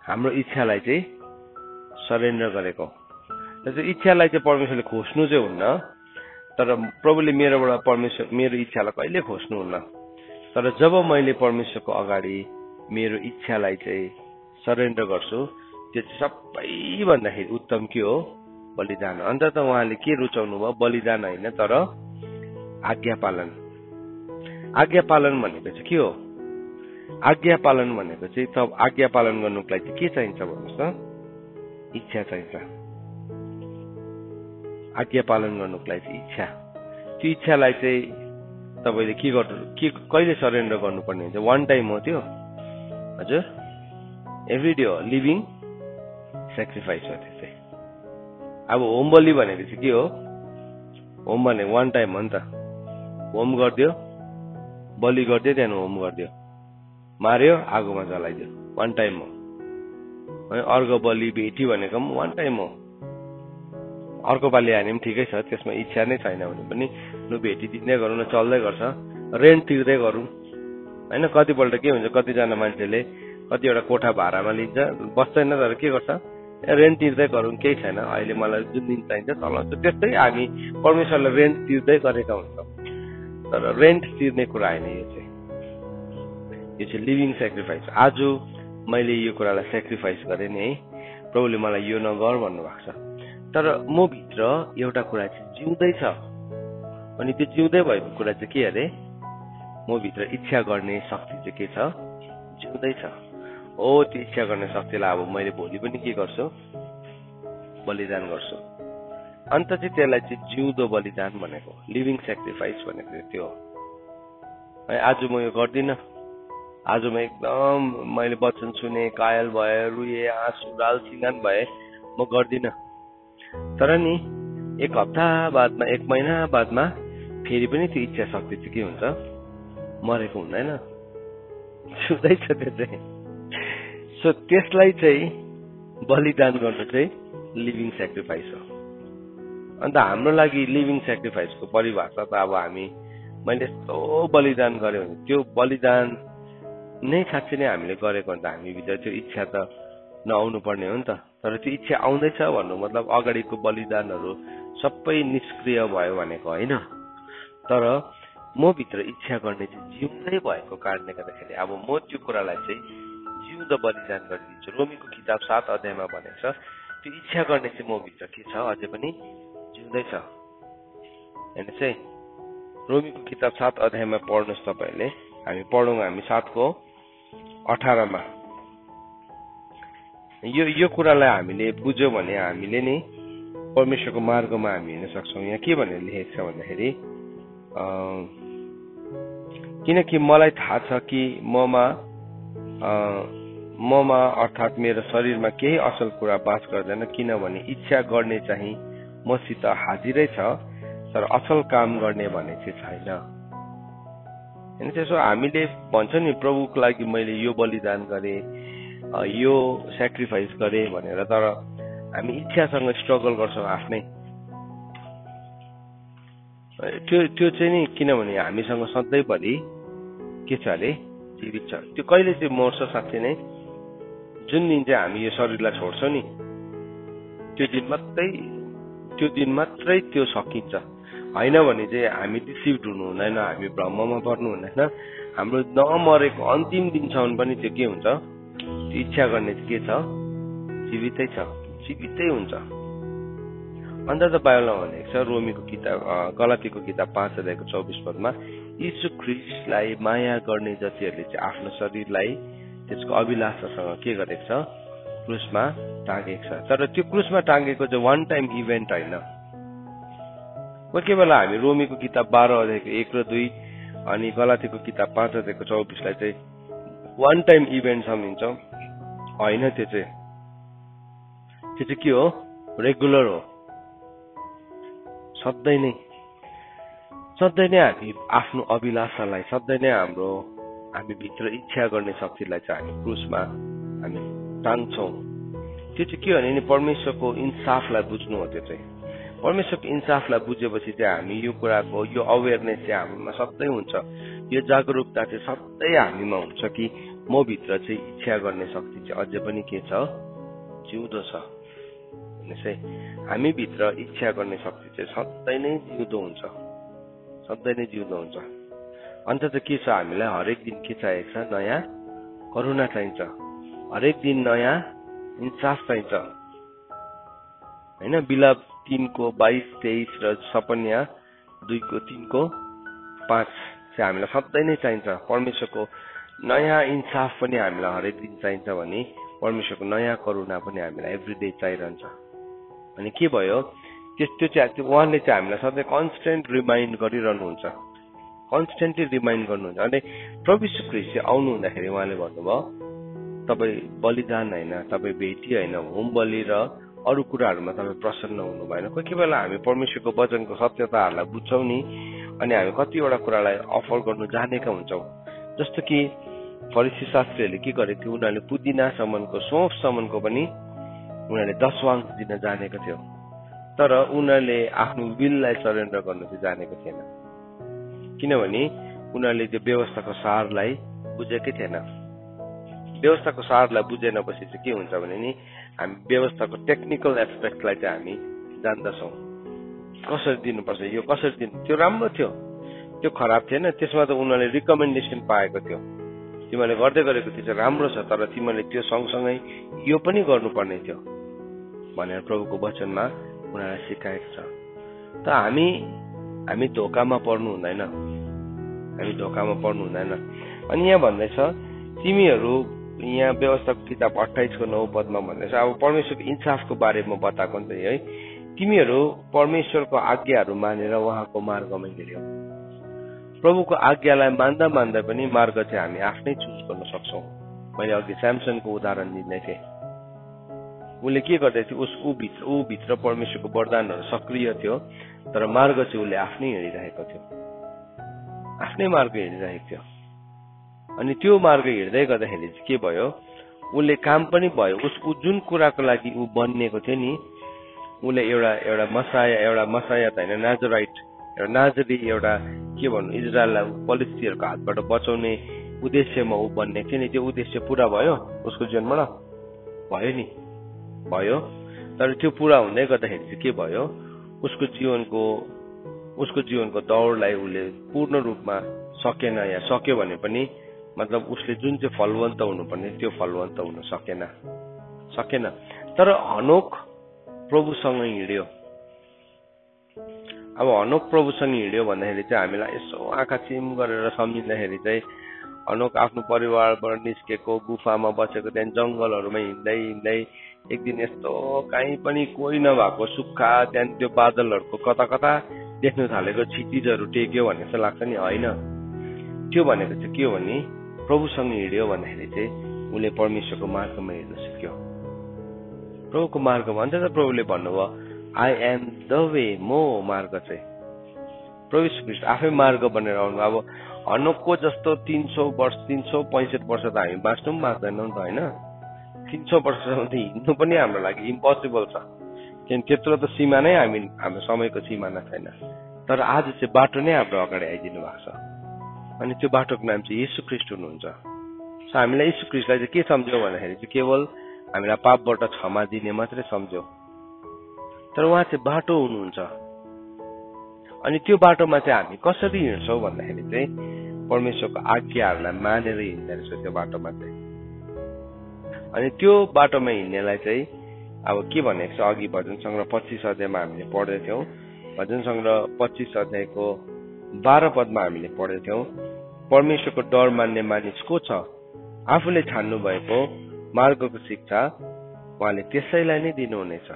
हाम्रो इच्छालाई चाहिँ सरेन्डर गरेको। इच्छालाई चाहिँ परमेश्वरले खोज्नु चाहिँ हुन्न, तर प्रभुले मेरो इच्छालाई कहिले खोज्नुहुन्न। तर जब मैले परमेश्वरको अगाडि मेरो इच्छालाई चाहिँ सरेन्डर गर्छु, त्यो चाहिँ सबैभन्दाखेरि उत्तम के हो? बलिदान। अन्त त उहाँले के रुचाउनु भयो? बलिदान होइन, तर आज्ञा पालन। आज्ञा पालन भनेको चाहिँ के हो? आज्ञा पालन भनेको चाहिँ तब आज्ञा पालन गर्नुको लागि चाहिँ के चाहिन्छ भन्नुहोस् त? इच्छा चाहिन्छ। आज्ञा पालन गर्नुको लागि चाहिँ इच्छा। त्यो इच्छालाई चाहिँ तपाईँले कहिले सरेन्डर गर्नुपर्ने हुन्छ? वान टाइम हो त्यो? हजुर, एभ्री डे हो, लिभिङ सेक्रिफाइस हो त्यो चाहिँ। अब होम बलि भनेको चाहिँ के हो? होम भने वान टाइम हो नि त। होम गरिदियो, बलि गरिदियो, त्यहाँदेखि होम गरिदियो, मार्यो, आगोमा जलाइदियो, वान टाइम हो। अर्घ बलि भेटी भनेको पनि वान टाइम हो। अर्को पालि हाने पनि ठिकै छ, त्यसमा इच्छा नै छैन भने पनि लु भेटी दिँदै गरौँ न, चल्दै गर्छ। रेन्ट तिर्दै गरौँ होइन। कतिपल्ट के हुन्छ, कतिजना मान्छेले कतिवटा कोठा भाडामा लिन्छ, बस्दैन, तर के गर्छ, रेन्ट तिर्दै गरौँ, केही छैन, अहिले मलाई जुन दिन चाहिन्छ चलाउँछु। त्यस्तै हामी परमेश्वरलाई रेन्ट तिर्दै गरेका हुन्छौँ। तर रेन्ट तिर्ने कुरा होइन यो चाहिँ लिभिङ सेक्रिफाइस। आज मैले यो कुरालाई सेक्रिफाइस गरेँ नि है, प्रभुले मलाई यो नगर भन्नुभएको छ। तर म भित्र एउटा कुरा चाहिँ जिउँदैछ, अनि त्यो जिउँदै भएको कुरा चाहिँ के अरे? म भित्र इच्छा गर्ने शक्ति चाहिँ के छ? जिउँदैछ। हो, त्यो इच्छा गर्ने शक्तिलाई अब मैले भोलि पनि के गर्छु? बलिदान गर्छु। अन्त चाहिँ त्यसलाई चाहिँ जिउँदो बलिदान भनेको, लिभिङ सेक्रिफाइस भनेको त्यो हो। आज म यो गर्दिनँ, आज म एकदम मैले वचन सुने, कायल भए, रुए, आँसु रालसिंगान भए, म गर्दिनँ। तर नि एक हप्ता बादमा, एक महिना बादमा फेरि पनि त्यो इच्छा शक्ति चाहिँ के हुन्छ? मरेको हुँदैन, छुँदैछ त्यो चाहिँ। सो त्यसलाई चाहिँ बलिदान गर्नु चाहिँ लिभिङ सेक्रिफाइस हो। अन्त हाम्रो लागि लिभिङ सेक्रिफाइसको परिभाषा त अब मैले यस्तो बलिदान गरेँ भने त्यो बलिदान नै साँच्चै नै हामीले गरेको भने त हामीभित्र त्यो इच्छा त नआउनु पर्ने हो नि त। तर त्यो इच्छा आउँदैछ भन्नु मतलब अगाडिको बलिदानहरू सबै निष्क्रिय भयो भनेको होइन। तर म भित्र इच्छा गर्ने चाहिँ जिउँदै भएको कारणले गर्दाखेरि अब म त्यो कुरालाई चाहिँ जिउँदो बलिदान गरिदिन्छु। रोमीको किताब 7 अध्यायमा भनेको छ त्यो इच्छा गर्ने चाहिँ म भित्र के छ? अझै पनि जिउँदैछ। हेर्नुहोस् है, रोमीको किताब 7 अध्यायमा पढ्नुहोस् तपाईँहरूले। हामी पढौँ, हामी 7:18 यो कुरालाई हामीले बुझ्यौँ भने हामीले नि परमेश्वरको मार्गमा हामी हिँड्न सक्छौँ। यहाँ के भनेर लेखेको छ भन्दाखेरि, किनकि मलाई थाहा छ कि ममा अर्थात् मेरो शरीरमा केही असल कुरा बास गर्दैन, किनभने इच्छा गर्ने चाहिँ मसित हाजिरै छ, तर असल काम गर्ने भने चाहिँ छैन। होइन, त्यसो हामीले भन्छ नि प्रभुको लागि मैले यो बलिदान गरेँ, यो सेक्रिफाइस गरेँ भनेर, तर हामी इच्छासँग स्ट्रगल गर्छौँ आफ्नै। त्यो चाहिँ नि किनभने हामीसँग सधैँभरि के छ अरे? जीवित छ। त्यो कहिले चाहिँ मर्छ? साँच्चै नै जुन दिन चाहिँ हामी यो शरीरलाई छोड्छौँ नि, त्यो दिन मात्रै त्यो सकिन्छ। होइन भने चाहिँ हामी डिसिभ्ड हुनु हुँदैन, हामी भ्रममा पर्नु हुँदैन। हाम्रो नमरेको अन्तिम दिनसम्म पनि त्यो के हुन्छ? त्यो इच्छा गर्ने चाहिँ के छ? जीवितै छ, जीवितै हुन्छ। अन्त त बाइबलमा भनेको छ, रोमीको किताब गलातीको किताब 5:24 यीशु ख्रीष्टलाई माया गर्ने जतिहरूले चाहिँ आफ्नो शरीरलाई त्यसको अभिलाषासँग के गरेको छ? क्रुसमा टाँगेको छ। तर त्यो क्रुसमा टाँगेको चाहिँ वान टाइम इभेन्ट होइन। कोही कोही बेला हामी रोमीको किताब 12:1 र 2 अनि गलातीको किताब 5:24 चाहिँ वान टाइम इभेन्ट सम्झिन्छौँ। होइन, त्यो चाहिँ के हो? रेगुलर हो, सधैँ नै सधैँ नै हामी आफ्नो अभिलाषालाई सधैँ नै हामी भित्र इच्छा गर्ने शक्तिलाई चाहिँ हामी क्रुसमा हामी टाङ्छौँ। त्यो चाहिँ के भने नि परमेश्वरको इन्साफलाई बुझ्नु हो। त्यो चाहिँ परमेश्वरको इन्साफलाई बुझेपछि चाहिँ हामी यो कुराको यो अवेरनेस चाहिँ हामीमा सधैँ हुन्छ। यो जागरुकता चाहिँ सधैँ हामीमा हुन्छ कि म भित्र चाहिँ इच्छा गर्ने शक्ति चाहिँ अझै पनि के छ, जिउँदो छ। हामी भित्र इच्छा गर्ने शक्ति चाहिँ सधैँ नै जिउँदो हुन्छ, सधैँ नै जिउँदो हुन्छ। अन्त चाहिँ के छ, हामीलाई हरेक दिन के चाहिएको छ, नयाँ करुणा चाहिन्छ, हरेक दिन नयाँ इन्साफ चाहिन्छ होइन। बिलाप 3:22-23 र सपन्या 2:3-5 चाहिँ हामीलाई सधैँ नै चाहिन्छ। परमेश्वरको नयाँ इन्साफ पनि हामीलाई हरेक दिन चाहिन्छ भने परमेश्वरको नयाँ करुणा पनि हामीलाई एभ्रिडे चाहिरहन्छ। अनि के भयो, त्यो चाहिँ उहाँले चाहिँ हामीलाई सधैँ कन्स्टेन्ट रिमाइन्ड गरिरहनुहुन्छ, कन्स्टेन्टली रिमाइन्ड गर्नुहुन्छ। अनि प्रभु यीशु ख्रीष्ट चाहिँ आउनु हुँदाखेरि उहाँले भन्नुभयो तपाईँ बलिदान होइन, तपाईँ भेटी होइन, होम बलि र अरू कुराहरूमा तपाईँ प्रसन्न हुनु भएन। कोही बेला हामी परमेश्वरको वचनको सत्यताहरूलाई बुझ्छौँ नि, अनि हामी कतिवटा कुरालाई अफर गर्नु जानेका हुन्छौँ। जस्तो कि फरिसी शास्त्रीहरूले के गरेको थियो, उनीहरूले पुदिनासम्मको सौंफसम्मको पनि उनीहरूले दशवांश दिन जानेको थियो, तर उनीहरूले आफ्नो विललाई सरेन्डर गर्नु चाहिँ जानेको थिएन, किनभने उनीहरूले त्यो व्यवस्थाको सारलाई बुझेकै थिएन। व्यवस्थाको सारलाई बुझेनपछि चाहिँ के हुन्छ भने नि हामी व्यवस्थाको टेक्निकल एस्पेक्टलाई चाहिँ हामी जान्दछौँ, कसरी दिनुपर्छ, यो कसरी दिनु, त्यो राम्रो थियो, त्यो खराब थिएन, त्यसमा त उनीहरूले रिकमेन्डेसन पाएको थियो, तिमीले गर्दै गरेको त्यो चाहिँ राम्रो छ, तर तिमीले त्यो सँगसँगै यो पनि गर्नुपर्ने थियो भनेर प्रभुको वचनमा उनीहरूलाई सिकाएको छ। त हामी धोकामा पर्नु हुँदैन, हामी धोकामा पर्नु हुँदैन। अनि यहाँ भन्दैछ तिमीहरू, यहाँ व्यवस्थाको किताब 28:9 भन्दैछ, अब परमेश्वरको इन्साफको बारेमा बताएको नि त है, तिमीहरू परमेश्वरको आज्ञाहरू मानेर उहाँको मार्गमा हिँड्यौ। प्रभुको आज्ञालाई मान्दा मान्दा पनि मार्ग चाहिँ हामी आफ्नै चुज गर्न सक्छौँ। मैले अघि स्यामसनको उदाहरण दिँदै थिएँ, उसले के गर्दै थियो, ऊ भित्र परमेश्वरको वरदानहरू सक्रिय थियो, तर मार्ग चाहिँ उसले आफ्नै हिँडिरहेको थियो, आफ्नै मार्ग हिँडिरहेको थियो। अनि त्यो मार्ग हिँड्दै गर्दाखेरि चाहिँ के भयो, उसले काम पनि भयो, उसको जुन कुराको लागि ऊ बनिएको थियो नि, उसले एउटा मसाया त होइन, नाजराइट, एउटा नाजरी, एउटा के भन्नु, इजरायललाई पलिस्तीहरूको हातबाट बचाउने उद्देश्यमा ऊ बन्ने थियो नि, त्यो उद्देश्य पुरा भयो उसको जीवनबाट, भयो नि, भयो। तर त्यो पुरा हुँदै गर्दाखेरि चाहिँ के भयो, उसको जीवनको दौडलाई उसले पूर्ण रूपमा सकेन, या सक्यो भने पनि मतलब उसले जुन चाहिँ फलवन्त हुनुपर्ने त्यो फलवन्त हुन सकेन। तर हनोक प्रभुसँग हिँड्यो। अब हनोक प्रभुसँग हिँड्यो भन्दाखेरि चाहिँ हामीलाई यसो आँखा चिम गरेर सम्झिँदाखेरि चाहिँ हनोक आफ्नो परिवारबाट निस्केको, गुफामा बसेको, त्यहाँ जङ्गलहरूमा हिँड्दै एक दिन यस्तो कहीँ पनि कोही नभएको सुक्खा, त्यहाँ त्यो बादलहरूको कता कता देख्नु थालेको क्षितिजहरू टेक्यो भन्ने जस्तो लाग्छ नि, होइन। त्यो भनेको चाहिँ के हो भने प्रभुसँग हिँड्यो भन्दाखेरि चाहिँ उसले परमेश्वरको मार्गमा हिँड्न सिक्यो, प्रभुको मार्गमा। अन्त त प्रभुले भन्नुभयो आई एम द वे, म मार्ग चाहिँ। प्रभु यीशु ख्रीष्ट आफै मार्ग बनेर आउनु। अब हनोकको जस्तो 365 वर्ष त हामी बाँच्नु पनि बाँच्दैनौँ त, होइन। 300 वर्षसम्म त हिँड्नु पनि हाम्रो लागि इम्पोसिबल छ, किनभने त्यत्रो त सीमा नै हाम्रो समयको सिमाना छैन। तर आज चाहिँ बाटो नै हाम्रो अगाडि आइदिनु भएको छ, अनि त्यो बाटोको नाम चाहिँ येशू ख्रीष्ट हुनुहुन्छ। सो हामीलाई येशू ख्रीष्टलाई चाहिँ के सम्झ्यौँ भन्दाखेरि चाहिँ केवल हामीलाई पापबाट क्षमा दिने मात्रै सम्झ्यौँ, तर उहाँ चाहिँ बाटो हुनुहुन्छ। अनि त्यो बाटोमा चाहिँ हामी कसरी हिँड्छौँ भन्दाखेरि चाहिँ परमेश्वरको आज्ञाहरूलाई मानेर हिँड्दो रहेछ त्यो बाटोमा चाहिँ। अनि त्यो बाटोमा हिँड्नेलाई चाहिँ अब के भनेको छ, अघि भजन सङ्ग्रह 25 अध्यायमा हामीले पढ्दैथ्यौँ। भजन सङ्ग्रह 25 अध्यायको 12 पदमा हामीले पढेथ्यौँ, परमेश्वरको डर मान्ने मानिस को छ, आफूले छान्नु भएको मार्गको शिक्षा उहाँले त्यसैलाई नै दिनुहुनेछ।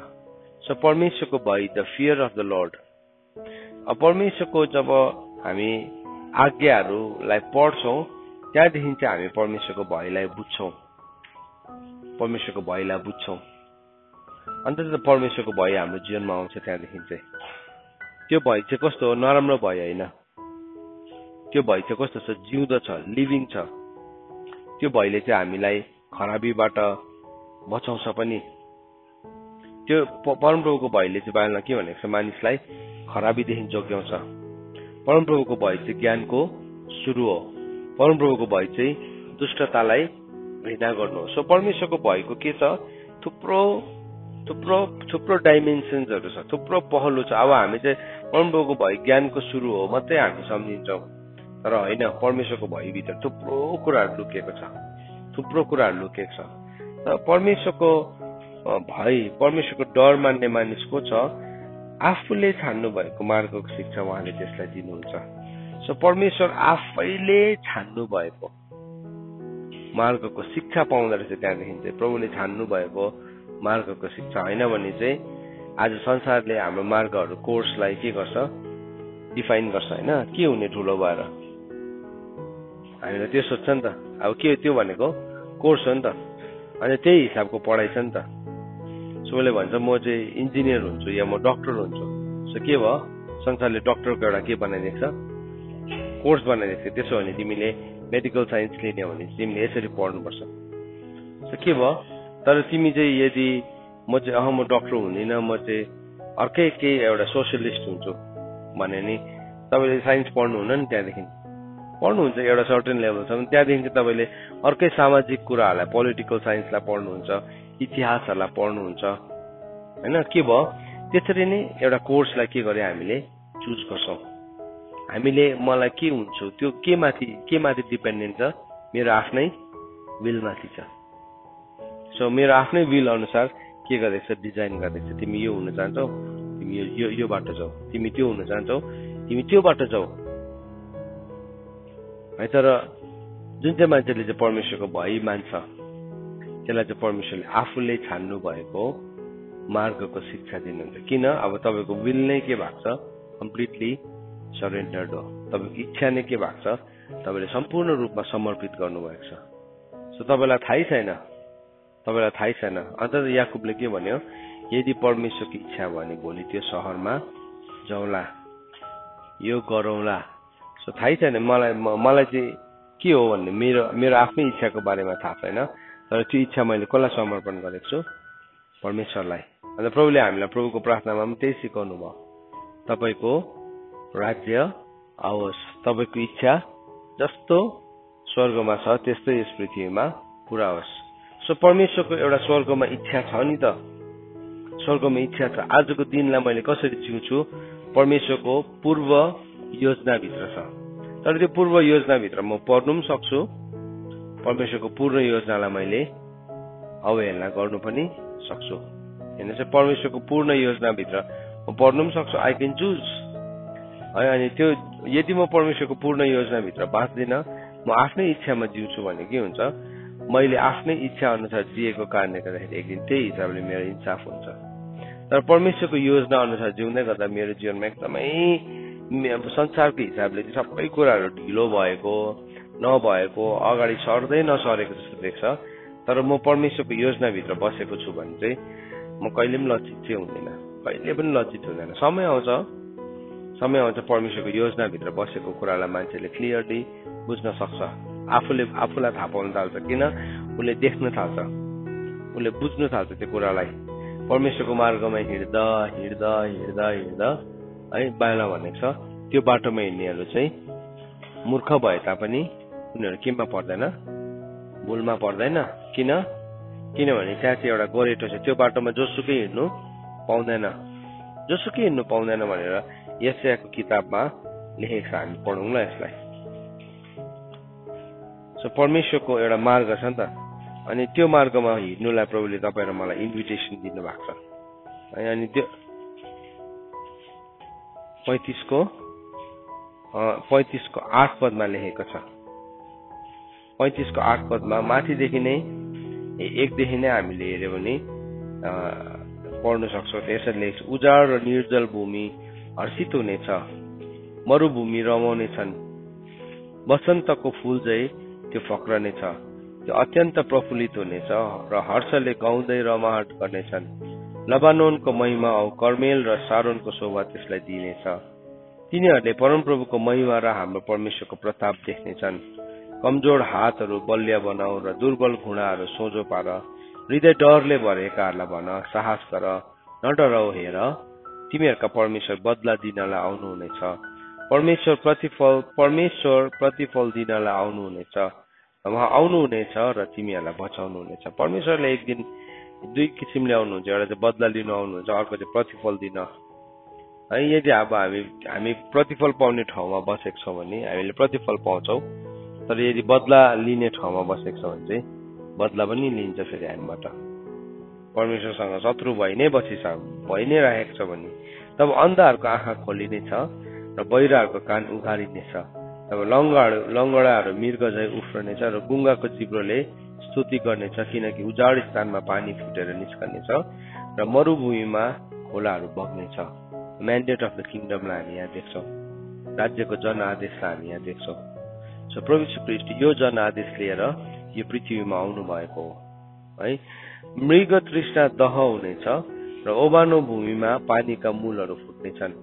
सो परमेश्वरको भय, the fear of the lord. अब परमेश्वरको जब हामी आज्ञाहरूलाई पढ्छौँ त्यहाँदेखि चाहिँ हामी परमेश्वरको भयलाई बुझ्छौँ, परमेश्वरको भयलाई बुझ्छौँ। अन्त परमेश्वरको भय हाम्रो जीवनमा आउँछ। त्यहाँदेखि चाहिँ त्यो भय चाहिँ कस्तो हो, नराम्रो भय होइन, त्यो भई चाहिँ कस्तो छ, जिउँदो छ, लिभिङ छ। त्यो भइले चाहिँ हामीलाई खराबीबाट बचाउँछ पनि। त्यो परमप्रभुको भयले चाहिँ बाइबलमा के भनेको छ, मानिसलाई खराबीदेखि जोगाउँछ। परमप्रभुको भय चाहिँ ज्ञानको सुरु हो। परमप्रभुको भय चाहिँ दुष्टतालाई घृणा गर्नु हो। सो परमेश्वरको भयको के छ, थुप्रो थुप्रो थुप्रो डाइमेन्सन्सहरू छ, थुप्रो पहलु छ। अब हामी चाहिँ परमप्रभुको भय ज्ञानको सुरु हो मात्रै हामी सम्झिन्छौँ, तर होइन, परमेश्वरको भयभित्र थुप्रो कुराहरू लुकेको छ, थुप्रो कुराहरू लुकेको छ। र परमेश्वरको भय, परमेश्वरको डर मान्ने मानिस को छ, आफूले छान्नु भएको मार्गको शिक्षा उहाँले त्यसलाई दिनुहुन्छ। सो परमेश्वर आफैले छान्नु भएको मार्गको शिक्षा पाउँदो रहेछ। त्यहाँदेखि चाहिँ प्रभुले छान्नु भएको मार्गको शिक्षा होइन भने चाहिँ आज संसारले हाम्रो मार्गहरू, कोर्सलाई के गर्छ, डिफाइन गर्छ होइन, के हुने ठुलो भएर हामीलाई त्यो सोध्छ नि त। अब के त्यो भनेको कोर्स हो नि त, अनि त्यही हिसाबको पढाइ छ नि त। सो उसले भन्छ म चाहिँ इन्जिनियर हुन्छु या म डक्टर हुन्छु। सो के भयो, संसारले डक्टरको एउटा के बनाइदिएको छ, कोर्स बनाइदिएको छ। त्यसो भने तिमीले मेडिकल साइन्स लिने हो भने तिमीले यसरी पढ्नुपर्छ। सो के भयो, तर तिमी चाहिँ यदि म चाहिँ म डक्टर हुँदिनँ, म चाहिँ अर्कै केही एउटा सोसियलिस्ट हुन्छु भने नि तपाईँले साइन्स पढ्नुहुन्न नि। त्यहाँदेखि पढ्नुहुन्छ एउटा सर्टेन लेभलसम्म, त्यहाँदेखि चाहिँ तपाईँले अर्कै सामाजिक कुराहरूलाई, पोलिटिकल साइन्सलाई पढ्नुहुन्छ, इतिहासहरूलाई पढ्नुहुन्छ होइन। के भयो, त्यसरी नै एउटा कोर्सलाई के गरे हामीले चुज गर्छौँ। हामीले मलाई के हुन्छु त्यो के माथि डिपेन्डेन्ट छ, मेरो आफ्नै विलमाथि छ। सो मेरो आफ्नै विल अनुसार के गर्दैछ, डिजाइन गर्दैछ। तिमी यो हुन चाहन्छौ, तिमी यो बाटो जाऊ, तिमी त्यो हुन चाहन्छौ, तिमी त्यो बाटो जाऊ है। तर जुन चाहिँ मान्छेले चाहिँ परमेश्वरको भय मान्छ, त्यसलाई चाहिँ परमेश्वरले आफूले छान्नु भएको मार्गको शिक्षा दिनुहुन्छ। किन, अब तपाईँको विल नै के भएको छ, कम्प्लिटली सरेन्डर्ड हो। तपाईँको इच्छा नै के भएको छ, तपाईँले सम्पूर्ण रूपमा समर्पित गर्नुभएको छ। सो तपाईँलाई थाहै छैन, अन्त याकुबले के भन्यो, यदि परमेश्वरको इच्छा भयो भने भोलि त्यो सहरमा जाउँला, यो गरौँला। सो थाहै छैन मलाई चाहिँ के हो भन्ने, मेरो आफ्नै इच्छाको बारेमा थाहा छैन, तर त्यो इच्छा मैले कसलाई समर्पण गरेको छु, परमेश्वरलाई। अन्त प्रभुले हामीलाई प्रभुको प्रार्थनामा पनि त्यही सिकाउनु भयो, तपाईँको राज्य आओस्, तपाईँको इच्छा जस्तो स्वर्गमा छ त्यस्तै यस पृथ्वीमा पुरा होस्। सो परमेश्वरको एउटा स्वर्गमा इच्छा छ नि त, स्वर्गमा इच्छा छ। आजको दिनलाई मैले कसरी जिउँछु, परमेश्वरको पूर्व योजनाभित्र छ। तर त्यो पूर्व योजनाभित्र म पर्नु पनि सक्छु, परमेश्वरको पूर्ण योजनालाई मैले अवहेलना गर्नु पनि सक्छु। होइन चाहिँ परमेश्वरको पूर्ण योजनाभित्र म पर्नु पनि सक्छु, आई क्यान चुज है। अनि त्यो यदि म परमेश्वरको पूर्ण योजनाभित्र बाँच्दिनँ, म आफ्नै इच्छामा जिउँछु भने के हुन्छ, मैले आफ्नै इच्छा अनुसार जिएको कारणले गर्दाखेरि एक दिन त्यही हिसाबले मेरो इन्साफ हुन्छ। तर परमेश्वरको योजना अनुसार जिउँदै गर्दा मेरो जीवनमा एकदमै संसारको हिसाबले सबै कुराहरू ढिलो भएको, नभएको, अगाडि सर्दै नसरेको जस्तो देख्छ। तर म परमेश्वरको योजनाभित्र बसेको छु भने चाहिँ म कहिले पनि लज्जित चाहिँ हुँदैन, कहिले पनि लज्जित हुँदैन। समय आउँछ परमेश्वरको योजनाभित्र बसेको कुरालाई मान्छेले क्लियरली बुझ्न सक्छ, आफूलाई थाहा पाउन थाल्छ। किन, उसले देख्न थाल्छ, उसले बुझ्न थाल्छ त्यो कुरालाई। परमेश्वरको मार्गमा हिँड्दा है, बाइबलमा भनेको छ त्यो बाटोमा हिँड्नेहरू चाहिँ मूर्ख भए तापनि उनीहरू केमा पर्दैन, भुलमा पर्दैन। किनभने त्यहाँ चाहिँ एउटा गोरेटो छ, त्यो बाटोमा जोसुकै हिँड्नु पाउँदैन भनेर यशायाको किताबमा लेखेको छ। हामी पढौँला यसलाई। सो परमेश्वरको एउटा मार्ग छ नि त, अनि त्यो मार्गमा हिँड्नुलाई प्रभुले तपाईँ र मलाई इन्भिटेसन दिनुभएको छ है। अनि त्यो 35को 8 पदमा लेखेको छ। 35को 8 पदमा माथिदेखि नै 1देखि नै हामीले हेऱ्यो भने पढ्न सक्छौँ। त्यसरी लेख्छ, उजाड र निर्जल भूमि हर्षित हुनेछ, मरुभूमि रमाउने छन्, वसन्तको फूल चाहिँ त्यो फक्रनेछ, त्यो अत्यन्त प्रफुल्लित हुनेछ र हर्षले गाउँदै रमाहट गर्नेछन्। लबानोनको महिमा औ कर्मेल र सारोनको शोभा त्यसलाई दिनेछ। तिनीहरूले परमप्रभुको महिमा र हाम्रो परमेश्वरको प्रताप देख्नेछन्। कमजोर हातहरू बलिया बनाऊ र दुर्बल घुँडाहरू सोझो पार। हृदय डरले भरेकाहरूलाई भन, साहस गर, न डराऊ, हेर तिमीहरूका परमेश्वर बदला दिनलाई आउनुहुनेछ। परमेश्वर प्रतिफल दिनलाई आउनुहुनेछ। उहाँ आउनुहुनेछ र तिमीहरूलाई बचाउनुहुनेछ। परमेश्वरले एक दिन दुई किसिमले आउनुहुन्छ, एउटा चाहिँ बदला लिनु आउनुहुन्छ, अर्को चाहिँ प्रतिफल दिन है। यदि अब हामी प्रतिफल पाउने ठाउँमा बसेको छौँ भने हामीले प्रतिफल पाउँछौँ, तर यदि बदला लिने ठाउँमा बसेको छौँ भने चाहिँ बदला पनि लिन्छ फेरि हामीबाट। परमेश्वरसँग शत्रु भइ नै नै राखेको छ भने तब अन्धाहरूको आँखा खोलिनेछ र बहिराहरूको कान उघारिनेछ। तब लङ्गडाहरू मृग झै उफ्रनेछ र गुङ्गाको जिब्रोले स्तुति गर्नेछ, किनकि उजाड स्थानमा पानी फुटेर निस्कनेछ र मरुभूमिमा खोलाहरू बग्नेछ। म्यान्डेट अफ द किङडमलाई हामी यहाँ देख्छौँ, राज्यको जन आदेशलाई हामी यहाँ देख्छौँ। सो प्रभु यीशु ख्रीष्ट यो जन आदेश लिएर यो पृथ्वीमा आउनु भएको हो है। मृग तृष्णा दह हुनेछ र ओबानो भूमिमा पानीका मूलहरू फुट्नेछन्।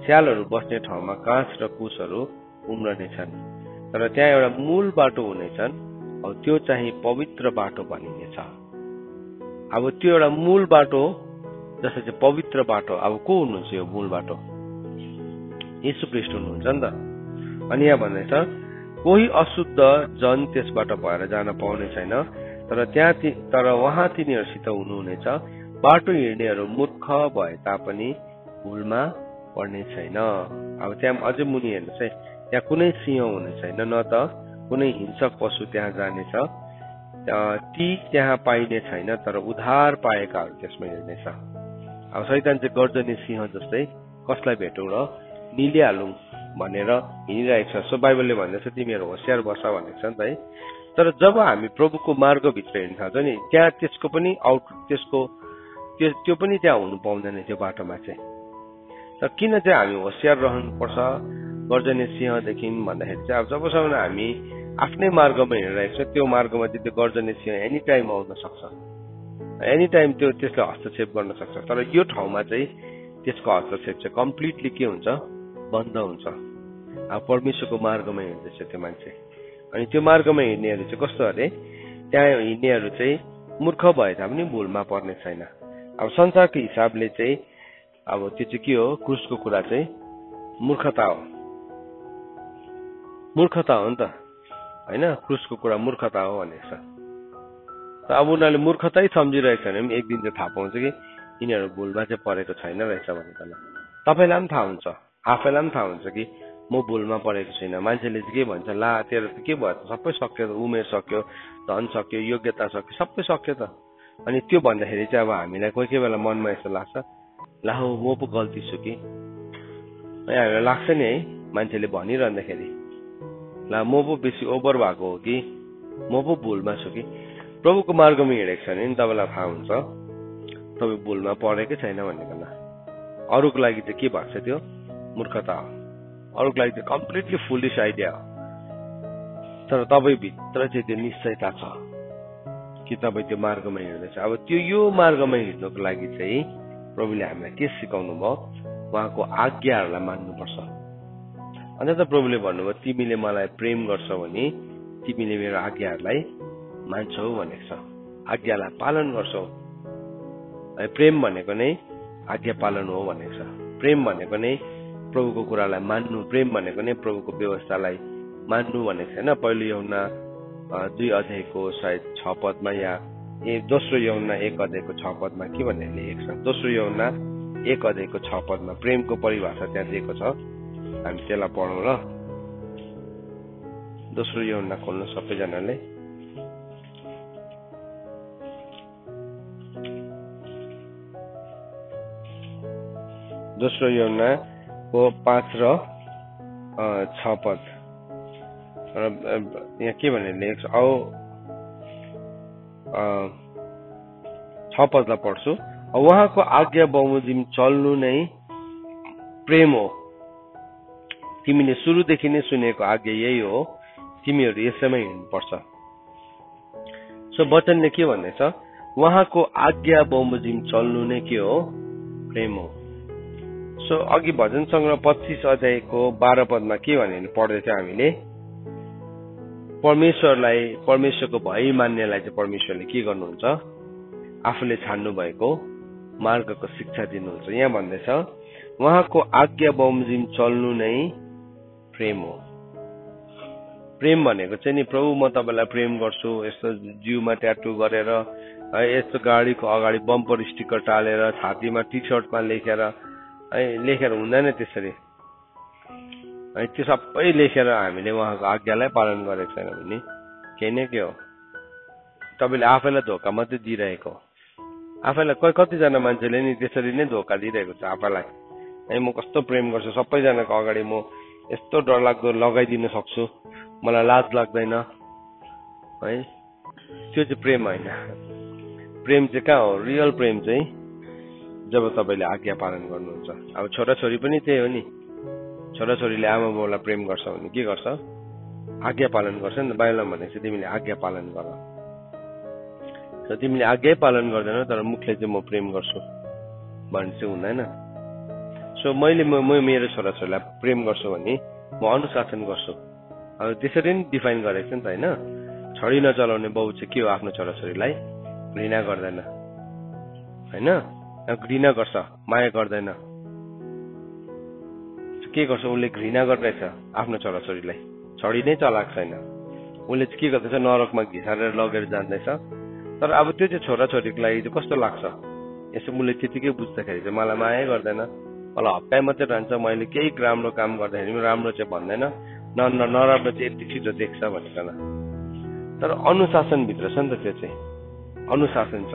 स्यालहरू बस्ने ठाउँमा काँच र कुसहरू उम्रनेछन्। तर त्यहाँ एउटा मूल बाटो हुनेछन्, अब त्यो चाहिँ पवित्र बाटो भनिनेछ। अब त्यो एउटा मूल बाटो जस्तो चाहिँ पवित्र बाटो, अब को हुनुहुन्छ यो मूल बाटो? यीशु ख्रीष्ट हुनुहुन्छ नि त। अनि यहाँ भन्दैछ कोही अशुद्ध जन त्यसबाट भएर जान पाउने छैन, तर उहाँ तिनीहरूसित हुनुहुनेछ। बाटो हिँड्नेहरू मूर्ख भए तापनि भुलमा पर्ने छैन। अब त्यहाँ अझै मुनि हेर्नुहोस् है, त्यहाँ कुनै सिंह हुने छैन, न त कुनै हिंसक पशु त्यहाँ जानेछ। ती त्यहाँ पाइने छैन, तर उद्धार पाएकाहरू त्यसमा हिँड्नेछ। अब शैतान चाहिँ गर्जने सिंह जस्तै कसलाई भेटौँ र निलिहालौँ भनेर हिँडिरहेको छ। सो बाइबलले भन्दैछ तिमीहरू होसियार बस भनेको छ नि त है। तर जब हामी प्रभुको मार्गभित्र हिँड्न थाल्छौँ नि, त्यहाँ त्यसको पनि त्यो पनि त्यहाँ हुनु पाउँदैन त्यो बाटोमा चाहिँ। तर किन चाहिँ हामी होसियार रहनुपर्छ गर्जने सिंहदेखि भन्दाखेरि चाहिँ अब जबसम्म हामी आफ्नै मार्गमा हिँडिरहेको छ, त्यो मार्गमा चाहिँ त्यो गर्जने सिंह एनी टाइम आउन सक्छ, एनी टाइम त्यसले हस्तक्षेप गर्न सक्छ। तर यो ठाउँमा चाहिँ त्यसको हस्तक्षेप चाहिँ कम्प्लिटली के हुन्छ, बन्द हुन्छ। अब परमेश्वरको मार्गमा हिँड्दैछ त्यो मान्छे। अनि त्यो मार्गमा हिँड्नेहरू चाहिँ कस्तो अरे, त्यहाँ हिँड्नेहरू चाहिँ मूर्ख भए तापनि भुलमा पर्ने छैन। अब संसारको हिसाबले चाहिँ अब त्यो चाहिँ के हो, क्रुसको कुरा चाहिँ मूर्खता हो, मूर्खता हो नि त होइन। क्रुसको कुरा मूर्खता हो भनेको छ। अब उनीहरूले मूर्खतै सम्झिरहेको छैन भने एक दिन चाहिँ थाहा पाउँछ कि यिनीहरू भुलमा चाहिँ परेको छैन रहेछ भनेर। तपाईँलाई पनि थाहा हुन्छ, आफैलाई पनि थाहा हुन्छ कि म भुलमा परेको छैन। मान्छेले चाहिँ के भन्छ, ला तेरो त के भयो त, सबै सक्यो त, उमेर सक्यो, धन सक्यो, योग्यता सक्यो, सबै सक्यो त। अनि त्यो भन्दाखेरि चाहिँ अब हामीलाई कोही बेला मनमा यस्तो लाग्छ, ला हो म पो गल्ती छु कि, हामीलाई लाग्छ नि है। मान्छेले भनिरहँदाखेरि ला म पो बेसी ओभर भएको हो कि, म पो भुलमा छु कि। प्रभुको मार्गमा हिँडेको छ भने तपाईँलाई थाहा हुन्छ तपाईँ भुलमा परेकै छैन भनेको। अरूको लागि चाहिँ के भएको छ, त्यो मूर्खता हो। अरूको लागि चाहिँ कम्प्लिटली फुलिस आइडिया हो। तर तपाईँ भित्र चाहिँ त्यो निश्चयता छ कि तपाईँ त्यो मार्गमा हिँड्दैछ। अब त्यो यो मार्गमा हिँड्नको लागि चाहिँ प्रभुले हामीलाई के सिकाउनु भयो, उहाँको आज्ञाहरूलाई मान्नुपर्छ। अन्त त प्रभुले भन्नुभयो तिमीले मलाई प्रेम गर्छौ भने तिमीले मेरो आज्ञाहरूलाई मान्छौ भनेको छ, आज्ञालाई पालन गर्छौ। प्रेम भनेको नै आज्ञा पालन हो भनेको छ। प्रेम भनेको नै प्रभुको कुरालाई मान्नु, प्रेम भनेको नै प्रभुको व्यवस्थालाई मान्नु भनेको छैन। पहिलो यूहन्ना 2 अध्यायको सायद 6 पदमा या दोस्रो यूहन्ना 1 अध्यायको 6 पदमा के भनेर लेखेको छ। दोस्रो यूहन्ना 1 अध्यायको 6 पदमा प्रेमको परिभाषा त्यहाँ दिएको छ। हामी त्यसलाई पढौँ ल। दोस्रो यूहन्ना खोल्नु सबैजनाले। दोस्रो यूहन्नाको 5 र 6 पद यहाँ के भनेर लेखेको छ, औ 6 पदलाई पढ्छु। उहाँको आज्ञा बमोजिम चल्नु नै प्रेम हो। तिमीले सुरुदेखि नै सुनेको आज्ञा यही हो, तिमीहरू यसैमा हिँड्नुपर्छ। सो वचनले के भन्दैछ, उहाँको आज्ञा बमोजिम चल्नु नै के हो, प्रेम हो। सो अघि भजन सङ्ग्रह 25 अध्यायको 12 पदमा के भने पढ्दैछौँ हामीले, परमेश्वरको भय मान्नेलाई चाहिँ परमेश्वरले के गर्नुहुन्छ, आफूले छान्नु भएको मार्गको शिक्षा दिनुहुन्छ। यहाँ भन्दैछ उहाँको आज्ञा बमोजिम चल्नु नै प्रेम हो। प्रेम भनेको चाहिँ नि प्रभु म तपाईँलाई प्रेम गर्छु, यस्तो जिउमा ट्याटु गरेर, यस्तो गाडीको अगाडि बम्पर स्टिकर टालेर, छातीमा टी सर्टमा लेखेर हुँदैन त्यसरी। त्यो सबै लेखेर हामीले उहाँको आज्ञालाई पालन गरेको छैन भने केही न के हो, तपाईँले आफैलाई धोका मात्रै दिइरहेको। आफैलाई कतिजना मान्छेले नि त्यसरी नै धोका दिइरहेको छ आफैलाई। म कस्तो प्रेम गर्छु, सबैजनाको अगाडि म यस्तो डरलाग्दो लगाइदिन सक्छु, मलाई लाज लाग्दैन है। त्यो चाहिँ प्रेम होइन। प्रेम चाहिँ कहाँ हो? रियल प्रेम चाहिँ जब तपाईँले आज्ञा पालन गर्नुहुन्छ। अब छोराछोरी पनि त्यही हो नि, छोराछोरीले आमा बाउलाई प्रेम गर्छ भने के गर्छ? आज्ञा पालन गर्छ नि त। बाइबलमा भनेको छ तिमीले आज्ञा पालन गर। तिमीले आज्ञै पालन गर्दैन तर मुखले चाहिँ म प्रेम गर्छु भन्ने चाहिँ हुँदैन। सो मैले मेरो छोराछोरीलाई प्रेम गर्छु भने म अनुशासन गर्छु। अब त्यसरी नै डिफाइन गरेको छ नि त होइन। छडी नचलाउने बाउ चाहिँ के हो? आफ्नो छोराछोरीलाई घृणा गर्दैन होइन, घृणा गर्छ, माया गर्दैन। के गर्छ? उसले घृणा गरिरहेछ आफ्नो छोराछोरीलाई, छडी नै चलाएको छैन। उसले चाहिँ के गर्दैछ? नरकमा घिसारेर लगेर जाँदैछ। तर अब त्यो चाहिँ छोराछोरीको लागि चाहिँ कस्तो लाग्छ? यसो उसले त्यतिकै बुझ्दाखेरि चाहिँ मलाई माया गर्दैन, मलाई हप्काइ मात्रै रहन्छ, मैले केही राम्रो काम गर्दाखेरि पनि राम्रो चाहिँ भन्दैन, नराम्रो चाहिँ यति छिटो देख्छ भनेर। तर अनुशासनभित्र छ नि त, त्यो चाहिँ अनुशासन छ।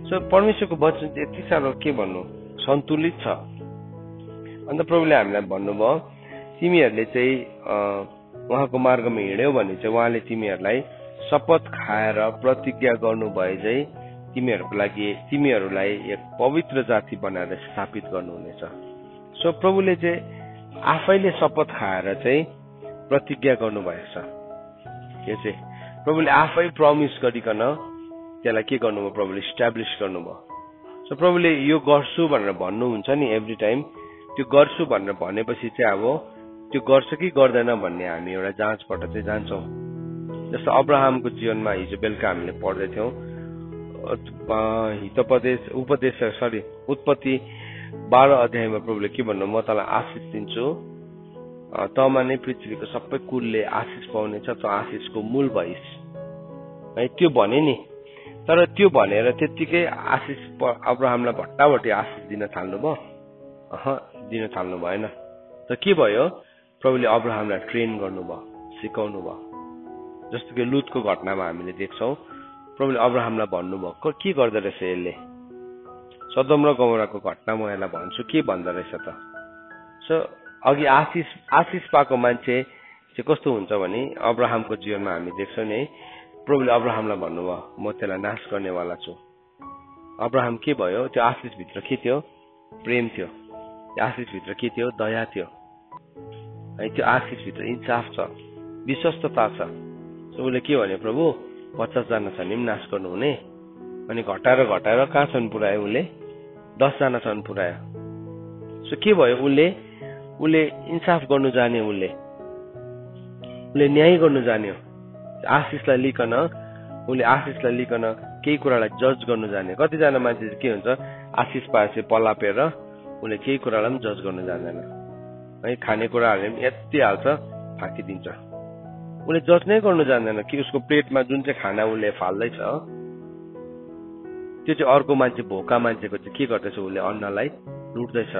सो परमेश्वरको वचन चाहिँ यति साह्रो के भन्नु सन्तुलित छ। अन्त प्रभुले हामीलाई भन्नुभयो तिमीहरूले चाहिँ उहाँको मार्गमा हिँड्यौ भने चाहिँ उहाँले तिमीहरूलाई शपथ खाएर प्रतिज्ञा गर्नुभए चाहिँ तिमीहरूलाई एक पवित्र जाति बनाएर स्थापित गर्नुहुनेछ। सो प्रभुले चाहिँ आफैले शपथ खाएर चाहिँ प्रतिज्ञा गर्नुभएको छ। यो चाहिँ प्रभुले आफै प्रमिस गरिकन त्यसलाई के गर्नुभयो? प्रभुले इस्टाब्लिस गर्नुभयो। सो प्रभुले यो गर्छु भनेर भन्नुहुन्छ नि एभ्री टाइम, त्यो गर्छु भनेर भनेपछि चाहिँ अब त्यो गर्छ कि गर्दैन भन्ने हामी एउटा जाँचबाट चाहिँ जान्छौँ। जस्तो अब्राहमको जीवनमा हिजो बेलुका हामीले पढ्दै थियौँ, उत्पत्ति 12 अध्यायमा प्रभुले के भन्नु? म तँलाई आशिष दिन्छु, तँमा नै पृथ्वीको सबै कुलले आशिष पाउनेछ, त आशिषको मूल भइस है, त्यो भने नि। तर त्यो भनेर त्यत्तिकै आशिष अब्राहमलाई भट्टाभट्टी आशिष दिन थाल्नुभयो? दिन थाल्नु भएन। त के भयो? प्रभुले अब्राहमलाई ट्रेन गर्नुभयो, सिकाउनु भयो। जस्तो कि लुतको घटनामा हामीले देख्छौँ, प्रभुले अब्राहमलाई भन्नुभयो के गर्दो रहेछ यसले, सदोम र गमोराको घटना म यसलाई भन्छु के भन्दो रहेछ त। सो अघि आशिष पाएको मान्छे चाहिँ कस्तो हुन्छ भने अब्राहमको जीवनमा हामी देख्छौँ नि, प्रभुले अब्राहमलाई भन्नुभयो म त्यसलाई नाश गर्नेवाला छु। अब्राहम के भयो? त्यो आशिषभित्र के थियो? प्रेम थियो। त्यो आशिषभित्र के थियो? दया थियो है। त्यो आशिषभित्र इन्साफ छ, विश्वस्तता छ। सो उसले के भने? प्रभु 50 जना छन् नि नाश गर्नुहुने, अनि घटाएर कहाँ छन् पुऱ्यायो? उसले 10 जना छन् पुऱ्यायो। सो के भयो? उसले इन्साफ गर्नु जान्यो, उसले न्याय गर्नु जान्यो। आशिषलाई लिकन केही कुरालाई जज गर्नु जान्यो। कतिजना मान्छे के हुन्छ? आशिष पाएपछि पलापेर उसले केही कुरालाई पनि जज गर्नु जान्दैन है। खानेकुराहरूले पनि यति हाल्छ फ्याँकिदिन्छ। उसले जज नै गर्नु जान्दैन कि उसको प्लेटमा जुन चाहिँ खाना उसले फाल्दैछ त्यो चाहिँ अर्को मान्छे, भोका मान्छेको चाहिँ के गर्दैछ? उसले अन्नलाई लुट्दैछ।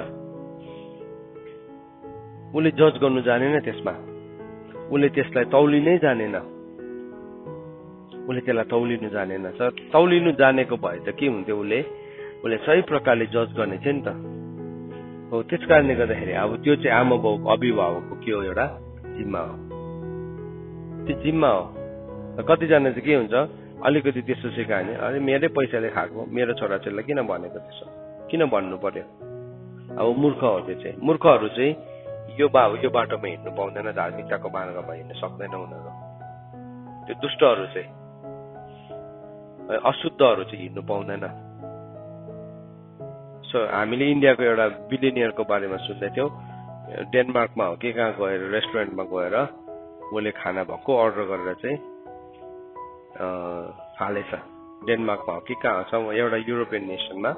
उसले जज गर्नु जानेन त्यसमा, उसले त्यसलाई तौलिनै जानेन, उसले त्यसलाई तौलिनु जानेन। तौलिनु जानेको भए त के हुन्थ्यो? उसले सही प्रकारले जज गर्ने थियो नि त हो। त्यस कारणले गर्दाखेरि अब त्यो चाहिँ आमा बाउको, अभिभावकको के हो? एउटा जिम्मा हो, त्यो जिम्मा हो। कतिजना चाहिँ के हुन्छ? अलिकति त्यस्तो सिकायो भने अरे मेरै पैसाले खाएको, मेरो छोराछोरीलाई किन भनेको? त्यसो किन भन्नु पर्यो? अब मूर्ख हो त्यो चाहिँ। मूर्खहरू चाहिँ यो बाटोमा हिँड्नु पाउँदैन, धार्मिकताको मार्गमा हिँड्न सक्दैन उनीहरू। त्यो दुष्टहरू चाहिँ, अशुद्धहरू चाहिँ हिँड्नु पाउँदैन। सो सो हामीले इन्डियाको एउटा बिलियनियरको बारेमा सुन्दै थियौँ डेनमार्कमा हो कि कहाँ गएर रेस्टुरेन्टमा गएर उसले खाना भक्कु अर्डर गरेर चाहिँ फालेछ डेनमार्कमा हो कि कहाँ छ एउटा युरोपियन नेसनमा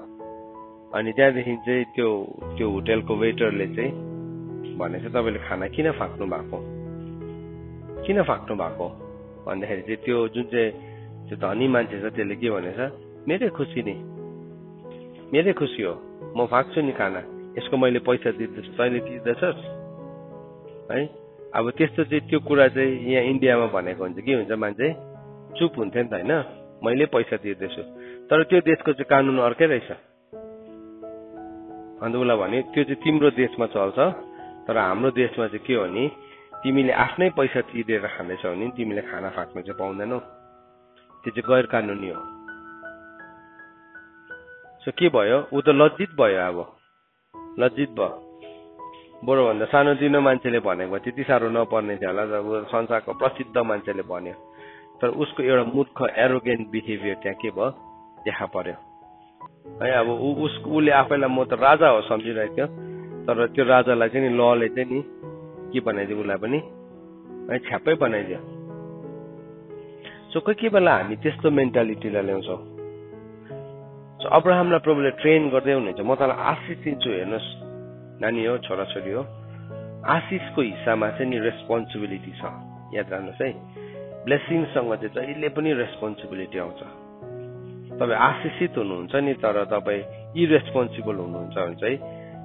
अनि त्यहाँदेखि चाहिँ त्यो होटेलको वेटरले चाहिँ भनेछ तपाईँले खाना किन फ्याँक्नु भएको भन्दाखेरि चाहिँ त्यो जुन चाहिँ त्यो धनी मान्छे छ त्यसले के भनेछ मेरै खुसी हो म फ्याँक्छु नि खाना यसको मैले पैसा दिँदैछु तैँले तिर्दैछस् है अब त्यस्तो चाहिँ त्यो कुरा चाहिँ यहाँ इन्डियामा भनेको हुन्छ के हुन्छ मान्छे चुप हुन्थ्यो नि त होइन मैले पैसा तिर्दैछु तर त्यो देशको चाहिँ कानुन अर्कै रहेछ अन्त उसलाई भने त्यो चाहिँ तिम्रो देशमा चल्छ तर हाम्रो देशमा चाहिँ के हो नि तिमीले आफ्नै पैसा तिरेर खाँदैछौ भने तिमीले खाना फ्याँक्न चाहिँ पाउँदैनौ त्यो चाहिँ गैर कानुनी हो सो के भयो ऊ त लज्जित भयो अब बरोभन्दा सानोतिनो मान्छेले भनेको त्यति साह्रो नपर्ने थियो होला जब संसारको प्रसिद्ध मान्छेले भन्यो तर उसको एउटा मूर्ख एरोगेन्ट बिहेभियर त्यहाँ के भयो देखा पर्यो है अब उसले आफैलाई म त राजा हो सम्झिरहेको थियो तर त्यो राजालाई चाहिँ नि लले चाहिँ नि के बनाइदियो उसलाई पनि है छ्याप्पै बनाइदियो सो कोही बेला हामी त्यस्तो मेन्टालिटीलाई ल्याउँछौँ सो अब्राहमलाई प्रभुले ट्रेन गर्दै हुनुहुन्छ म तँलाई आशिष दिन्छु हेर्नुहोस् नानी हो छोराछोरी हो आशिषको हिस्सामा चाहिँ नि रेस्पोन्सिबिलिटी छ याद राख्नुहोस् है ब्लेसिङसँग चाहिँ जहिले पनि रेस्पोन्सिबिलिटी आउँछ तपाईँ आशिषित हुनुहुन्छ नि तर तपाईँ इरेस्पोन्सिबल हुनुहुन्छ भने चाहिँ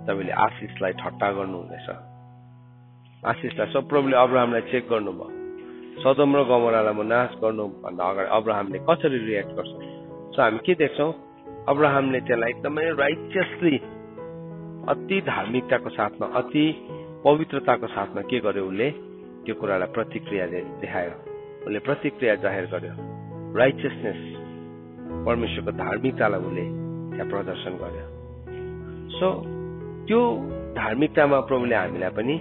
तपाईँले आशिषलाई ठट्टा गर्नुहुँदैछ आशिषलाई सब प्रभुले अब्राहमलाई चेक गर्नुभयो सदोम र गमोरालाई म नाश गर्नुभन्दा अगाडि अब्राहमले कसरी रियाक्ट गर्छ सो हामी के देख्छौँ अब्राहमले त्यसलाई एकदमै राइचियसली अति धार्मिकताको साथमा अति पवित्रताको साथमा के गर्यो उसले त्यो कुरालाई प्रतिक्रिया देखायो उसले प्रतिक्रिया जाहेर गर्यो राइचियसनेस परमेश्वरको धार्मिकतालाई उसले त्यहाँ प्रदर्शन गर्यो सो त्यो धार्मिकतामा प्रभुले हामीलाई पनि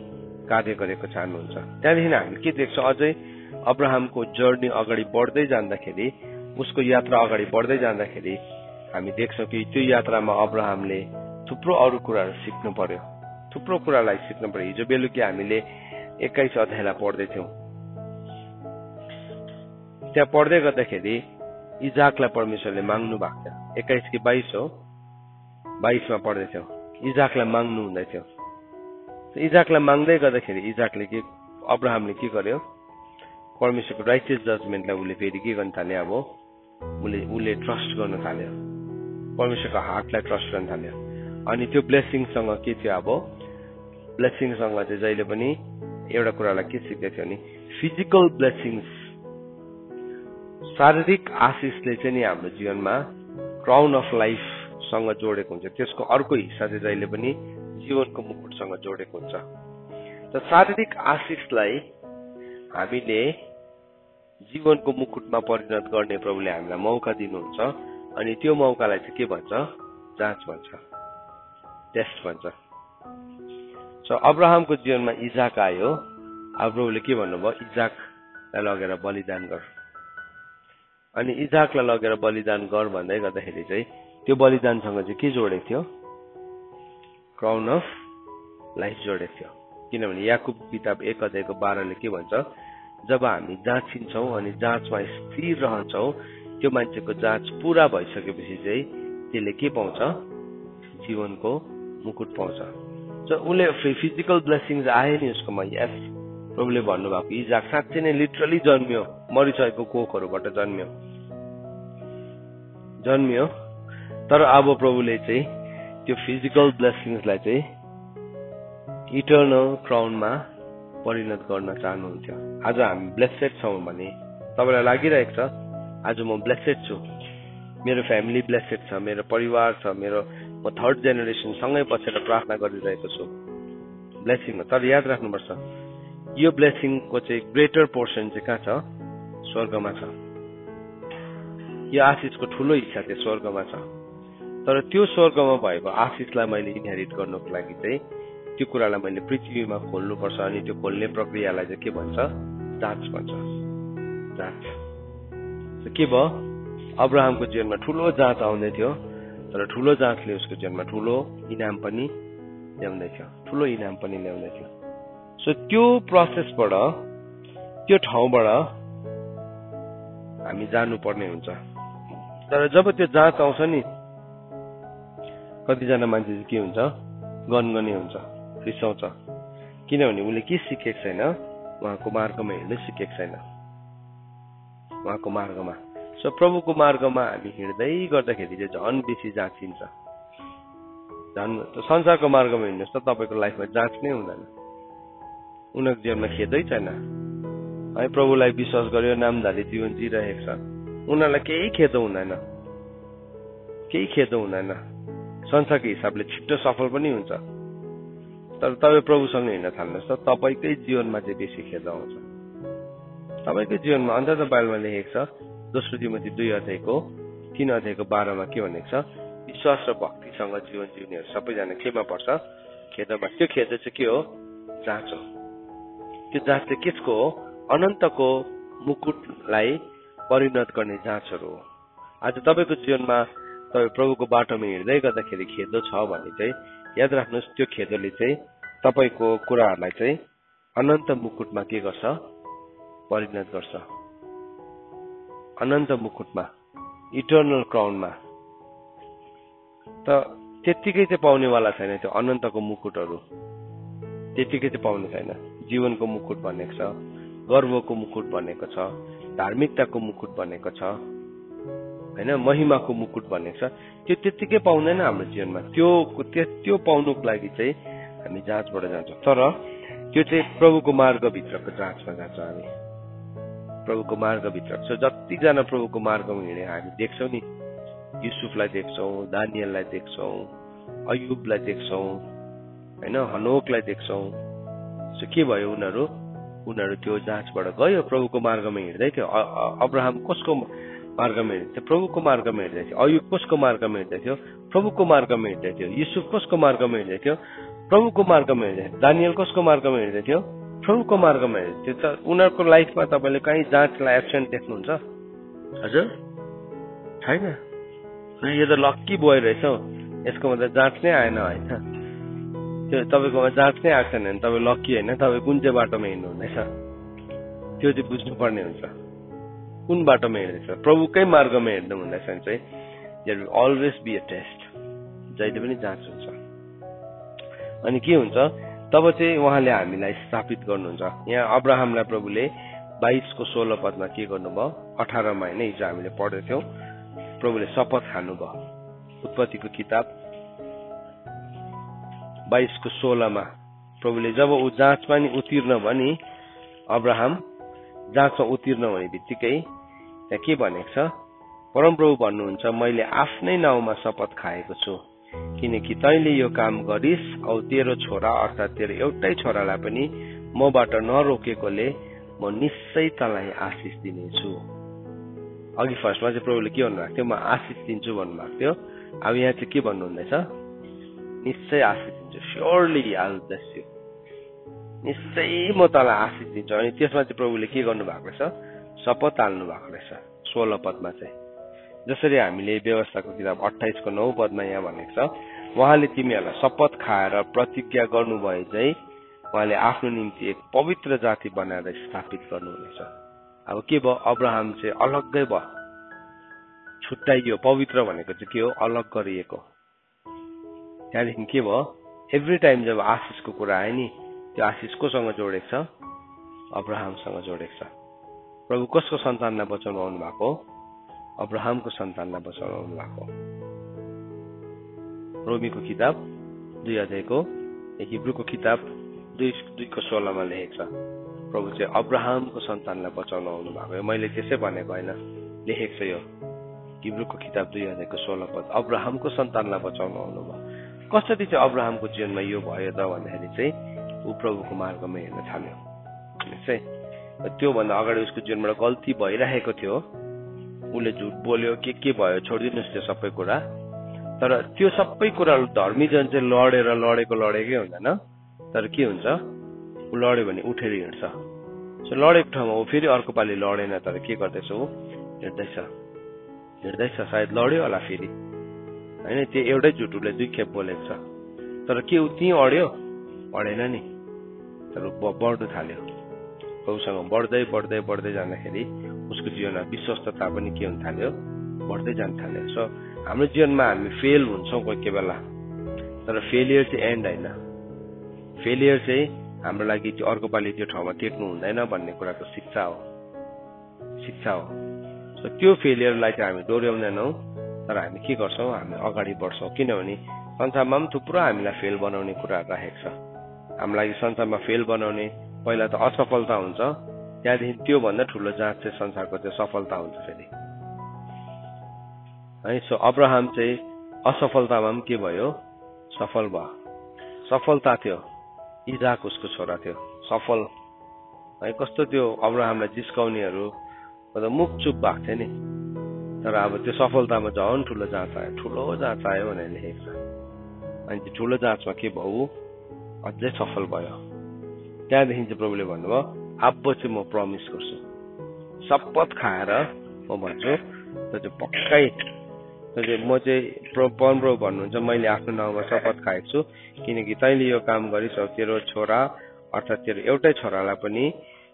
कार्य गरेको चाहनुहुन्छ त्यहाँदेखि हामी के देख्छौँ अझै अब्राहमको जर्नी अगाडि बढ्दै जाँदाखेरि उसको यात्रा अगाडि बढ्दै जाँदाखेरि हामी देख्छौँ कि त्यो यात्रामा अब्राहमले थुप्रो अरू कुराहरू सिक्नु पर्यो थुप्रो कुरालाई सिक्नु पर्यो हिजो बेलुकी हामीले 21 अध्यायलाई पढ्दैथ्यौँ त्यहाँ पढ्दै गर्दाखेरि इजाकलाई परमेश्वरले माग्नु भएको थियो 21 कि 22 हो 22 मा पढ्दैथ्यौँ इजाकलाई माग्नु हुँदै थियो इजाकलाई माग्दै गर्दाखेरि इजाकले के अब्राहमले के गर्यो परमेश्वरको राइटियस जजमेन्टलाई उसले फेरि के गर्न थाल्यो अब उसले ट्रस्ट गर्न थाल्यो परमेश्वरको हार्टलाई ट्रस्ट गर्न थाल्यो अनि त्यो ब्लेसिङसँग के थियो अब ब्लेसिङसँग चाहिँ जहिले पनि एउटा कुरालाई के सिक्दै थियो नि फिजिकल ब्लेसिङ्स शारीरिक आशिषले चाहिँ नि हाम्रो जीवनमा क्राउन अफ लाइफ सँग जोडेको हुन्छ त्यसको अर्को हिस्सा चाहिँ जहिले पनि जीवनको मुकुटसँग जोडेको हुन्छ त शारीरिक आशिषलाई हामीले जीवनको मुकुटमा परिणत गर्ने प्रभुले हामीलाई मौका दिनुहुन्छ अनि त्यो मौकालाई चाहिँ के भन्छ जाँच भन्छ टेस्ट भन्छ सो अब्राहमको जीवनमा इजाक आयो अब प्रभुले के भन्नुभयो इजाकलाई लगेर बलिदान गर अनि इजाकलाई लगेर बलिदान गर भन्दै गर्दाखेरि चाहिँ त्यो बलिदानसँग चाहिँ के जोडेको थियो क्राउन अफ लाइफ जोडेको थियो किनभने याकुब किताब 1 अध्यायको 12 ले के भन्छ जब हामी जाँचिन्छौँ अनि जाँचमा स्थिर रहन्छौँ त्यो मान्छेको जाँच पूरा भइसकेपछि चाहिँ त्यसले के पाउँछ जीवनको मुकुट पाउँछ सो उसले फिजिकल ब्लेसिङ्स आए नि उसकोमा यस प्रभुले भन्नुभएको इजाक साँच्चै नै लिटरली जन्मियो मरिसकेको कोखहरूबाट जन्मियो तर अब प्रभुले चाहिँ त्यो फिजिकल ब्लेसिङ्सलाई चाहिँ इटर्नल क्राउनमा परिणत गर्न चाहनुहुन्थ्यो आज हामी ब्लेसेड छौँ भने तपाईँलाई लागिरहेको छ आज म ब्लेसेड छु मेरो फ्यामिली ब्लेसेड छ मेरो परिवार छ म थर्ड जेनेरेसन सँगै बसेर प्रार्थना गरिरहेको छु ब्लेसिङ हो तर याद राख्नुपर्छ यो ब्लेसिङको चाहिँ ग्रेटर पोर्सन चाहिँ कहाँ छ स्वर्गमा छ यो आशिषको ठुलो हिस्सा चाहिँ स्वर्गमा छ तर त्यो स्वर्गमा भएको आशिषलाई मैले इनहेरिट गर्नको लागि चाहिँ त्यो कुरालाई मैले पृथ्वीमा खोल्नुपर्छ अनि त्यो खोल्ने प्रक्रियालाई चाहिँ के भन्छ जाँच भन्छ जाँच के भयो अब्राहमको जीवनमा ठुलो जाँच आउँदै थियो तर ठुलो जाँचले उसको जीवनमा ठुलो इनाम पनि ल्याउँदैथ्यो, ठुलो इनाम पनि ल्याउँदैथ्यो। सो त्यो प्रोसेसबाट, त्यो ठाउँबाट हामी जानुपर्ने हुन्छ। तर जब त्यो जाँच आउँछ नि, कतिजना मान्छे चाहिँ के हुन्छ, गनगने हुन्छ, रिसाउँछ, किनभने उसले के सिकेको छैन, उहाँको मार्गमा हिँड्दै सिकेको छैन, उहाँको मार्गमा। सो प्रभुको मार्गमा हामी हिँड्दै गर्दाखेरि चाहिँ झन् बेसी जाँचिन्छ। झन् संसारको मार्गमा हिँड्नुहोस् त तपाईँको लाइफमा जाँच नै हुँदैन, उनीहरूको जीवनमा खेदै छैन है। प्रभुलाई विश्वास गर्यो, नामधारी जीवन जिरहेको छ, उनीहरूलाई केही खेदो हुँदैन, केही खेदो हुँदैन। संसारको हिसाबले छिट्टो सफल पनि हुन्छ, तर तपाईँ प्रभुसँग हिँड्न थाल्नुहोस् त तपाईँकै जीवनमा चाहिँ बेसी खेद आउँछ, तपाईँकै जीवनमा। अन्त त बाइबलमा लेखेको छ, दोस्रो तिमोथी 2:3-12 के भनेको छ, विश्वास र भक्तिसँग जीवन जिउनेहरू सबैजना केमा पर्छ, खेदमा। त्यो खेद चाहिँ के हो, जाँच हो। त्यो जाँच चाहिँ केको हो, अनन्तको मुकुटलाई परिणत गर्ने जाँचहरू हो। आज तपाईँको जीवनमा तपाईँ प्रभुको बाटोमा हिँड्दै गर्दाखेरि खेदो छ भने चाहिँ याद राख्नुहोस्, त्यो खेदोले चाहिँ तपाईँको कुराहरूलाई चाहिँ अनन्त मुकुटमा के गर्छ, परिणत गर्छ। अनन्त मुकुटमा, इटर्नल क्राउनमा। त त्यत्तिकै चाहिँ पाउनेवाला छैन त्यो अनन्तको मुकुटहरू, त्यत्तिकै चाहिँ पाउने छैन। जीवनको मुकुट भनेको छ, गर्वको मुकुट भनेको छ, धार्मिकताको मुकुट भनेको छ होइन, महिमाको मुकुट भनेको छ। त्यो त्यत्तिकै पाउँदैन हाम्रो जीवनमा। त्यो पाउनुको लागि चाहिँ हामी जाँचबाट जान्छौँ। तर त्यो चाहिँ प्रभुको मार्गभित्रको जाँचमा जान्छौँ हामी, प्रभुको मार्गभित्र। सो जतिजना प्रभुको मार्गमा हिँडे हामी देख्छौँ नि, युसुफलाई देख्छौँ, दानियललाई देख्छौँ, अयुबलाई देख्छौँ होइन, हनोकलाई देख्छौँ। सो के भयो, उनीहरू त्यो जाँचबाट गयो, प्रभुको मार्गमा हिँड्दै थियो। अब्राहम कसको मार्गमा हिँड्दै थियो, प्रभुको मार्गमा हिँड्दै थियो। अयुब कसको मार्गमा हिँड्दै थियो, प्रभुको मार्गमा हिँड्दै थियो। युसुफ कसको मार्गमा हिँड्दै थियो, प्रभुको मार्गमा हिँड्दै थियो। दानियल कसको मार्गमा हिँड्दै थियो, प्रभुको मार्गमा हिँड्दै थियो। उनीहरूको लाइफमा तपाईँले कहीँ जाँचलाई एब्सेन्ट देख्नुहुन्छ, हजुर छैन। यो त लक्की बोय रहेछ हौ, यसको मतलब जाँच नै आएन होइन। त्यो तपाईँकोमा जाँच नै आएको छैन भने तपाईँ लक्की होइन, तपाईँ कुन चाहिँ बाटोमा हिँड्नुहुँदैछ त्यो चाहिँ बुझ्नुपर्ने हुन्छ। कुन बाटोमा हिँड्दैछ, प्रभुकै मार्गमा हिँड्नु हुँदैछ भने चाहिँ there will always be a test, जहिले पनि जाँच हुन्छ। अनि के हुन्छ तब चाहिँ उहाँले हामीलाई स्थापित गर्नुहुन्छ। यहाँ अब्राहमलाई प्रभुले 22:16 के गर्नुभयो, 18मा होइन, हिजो हामीले पढेको थियौँ, प्रभुले शपथ खानुभयो। उत्पत्तिको किताब 22:16 प्रभुले जब ऊ जाँचमा नि उत्तीर्ण भयो नि, अब्राहम जाँचमा उत्तीर्ण हुने बित्तिकै त्यहाँ के भनेको छ, परमप्रभु भन्नुहुन्छ, मैले आफ्नै नाउँमा शपथ खाएको छु, किनकि तैँले यो काम गरिस् औ तेरो छोरा अर्थात् तेरो एउटै छोरालाई पनि मबाट नरोकेकोले म निश्चय तँलाई आशिष दिनेछु। अघि फर्स्टमा चाहिँ प्रभुले के भन्नुभएको थियो, म आशिष दिन्छु भन्नुभएको थियो। अब यहाँ चाहिँ के भन्नुहुँदैछ, निश्चय आशिष दिन्छु, surely I will bless you, निश्चय म तँलाई आशिष दिन्छु। अनि त्यसमा चाहिँ प्रभुले के गर्नुभएको रहेछ, शपथ हाल्नु भएको रहेछ 16 चाहिँ। जसरी हामीले व्यवस्थाको किताब 28:9 यहाँ भनेको छ, उहाँले तिमीहरूलाई शपथ खाएर प्रतिज्ञा गर्नुभए चाहिँ उहाँले आफ्नो निम्ति एक पवित्र जाति बनाएर स्थापित गर्नुहुनेछ। अब के भयो, अब्राहम चाहिँ अलग्गै भयो, छुट्टाइयो। पवित्र भनेको चाहिँ के हो, अलग गरिएको। त्यहाँदेखि के भयो, एभ्री टाइम जब आशिषको कुरा आयो नि, त्यो आशिष कोसँग जोडेको छ, अब्राहमसँग जोडेको छ। प्रभु कसको सन्तानलाई बचाउनु आउनु भएको, अब्राहमको सन्तानलाई बचाउनु आउनु भएको। रोमीको किताब 2 हिब्रूको किताब 2:16 लेखेको छ, प्रभु चाहिँ अब्राहमको सन्तानलाई बचाउनु आउनु भएको। मैले त्यसै भनेको होइन, लेखेको छ यो हिब्रूको किताब 2:16 अब्राहमको सन्तानलाई बचाउनु आउनु भयो। कसरी चाहिँ अब्राहमको जीवनमा यो भयो त भन्दाखेरि चाहिँ ऊ प्रभुको मार्गमा हिँड्न थाल्यो। त्योभन्दा अगाडि उसको जीवनबाट गल्ती भइरहेको थियो, उसले झुट बोल्यो, के भयो, छोडिदिनुहोस् त्यो सबै कुरा। तर त्यो सबै कुरा धर्मी जन चाहिँ लडेकै हुँदैन। तर के हुन्छ, ऊ लड्यो भने उठेर हिँड्छ। सो लडेको ठाउँमा ऊ फेरि अर्को पालि लडेन, तर के गर्दैछ, ऊ हिँड्दैछ। सायद लड्यो होला फेरि, हैन त्यो एउटै झुटुले दुई खेप बोलेको छ तर के उ त्यही अड्यो अडेन नि तर बढ्न थाल्यो प्रभुसँग बढ्दै बढ्दै बढ्दै जाँदाखेरि उसको जीवनमा विश्वस्तता पनि के हुन थाल्यो बढ्दै जान थाल्यो सो हाम्रो जीवनमा हामी फेल हुन्छौँ कोही बेला तर फेलियर चाहिँ एन्ड हैन फेलियर चाहिँ हाम्रो लागि त्यो अर्को पालि त्यो ठाउँमा टेक्नु हुँदैन भन्ने कुराको शिक्षा हो सो त्यो फेलियरलाई चाहिँ हामी दोहोऱ्याउँदैनौँ तर हामी के गर्छौँ हामी अगाडि बढ्छौँ किनभने संसारमा पनि थुप्रो हामीलाई फेल बनाउने कुराहरू राखेको छ हाम्रो लागि संसारमा फेल बनाउने पहिला त असफलता हुन्छ त्यहाँदेखि त्योभन्दा ठुलो जाँच चाहिँ संसारको त्यो सफलता हुन्छ फेरि है सो अब्राहम चाहिँ असफलतामा पनि के भयो सफल भयो सफलता थियो इजाक उसको छोरा थियो सफल है कस्तो त्यो अब्राहमलाई जिस्काउनेहरू मुख चुप भएको थियो नि तर अब त्यो सफलतामा झन् ठुलो जाँच आयो भनेर लेखेको छ अनि त्यो ठुलो जाँचमा के भयो अझै सफल भयो त्यहाँदेखि चाहिँ प्रभुले भन्नुभयो अब चाहिँ म प्रमिस गर्छु शपथ खाएर म भन्छु त्यो चाहिँ पक्कै म चाहिँ परमप्रभु भन्नुहुन्छ मैले आफ्नो नाउँमा शपथ खाएको छु किनकि तैँले यो काम गरिसक्यो तेरो छोरा अर्थात् तेरो एउटै छोरालाई पनि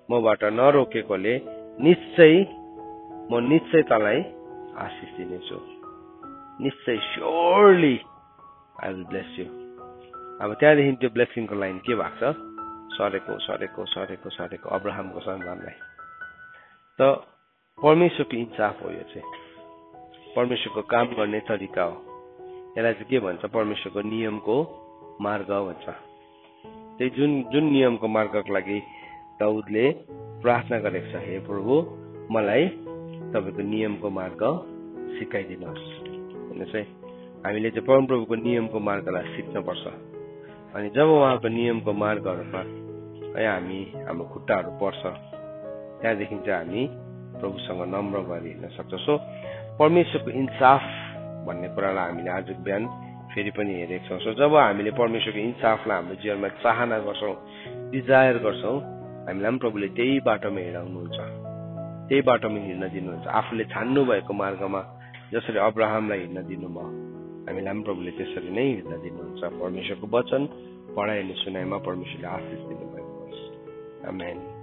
मबाट नरोकेकोले म निश्चय तँलाई आशिष दिनेछु निश्चय surely I will bless you अब त्यहाँदेखि त्यो ब्लेसिङको लाइन के भएको छ सरेको अब्राहमको सन्तानलाई त परमेश्वरको इन्साफ हो यो चाहिँ परमेश्वरको काम गर्ने तरिका हो यसलाई चाहिँ के भन्छ परमेश्वरको नियमको मार्ग भन्छ त्यही जुन नियमको मार्गको लागि दाउदले प्रार्थना गरेको छ हे प्रभु मलाई तपाईको नियमको मार्ग सिकाइदिनुहोस् भन्ने चाहिँ हामीले चाहिँ परमप्रभुको नियमको मार्गलाई सिक्नुपर्छ अनि जब उहाँको नियमको मार्गहरूमा हामी हाम्रो खुट्टाहरू पर्छ त्यहाँदेखि चाहिँ हामी प्रभुसँग नम्र भएर हिँड्न सक्छौँ सो परमेश्वरको इन्साफ भन्ने कुरालाई हामीले आज बिहान फेरि पनि हेरेका छौँ सो जब हामीले परमेश्वरको इन्साफलाई हाम्रो जीवनमा चाहना गर्छौँ डिजायर गर्छौँ हामीलाई पनि प्रभुले त्यही बाटोमा हिँडाउनुहुन्छ त्यही बाटोमा हिँड्न दिनुहुन्छ आफूले छान्नु भएको मार्गमा जसरी अब्राहमलाई हिँड्न दिनुभयो हामीलाई पनि प्रभुले त्यसरी नै हिँड्न दिनुहुन्छ परमेश्वरको वचन पढाइ अनि सुनाइमा परमेश्वरले आशिष दिनुभएको होस् आमेन।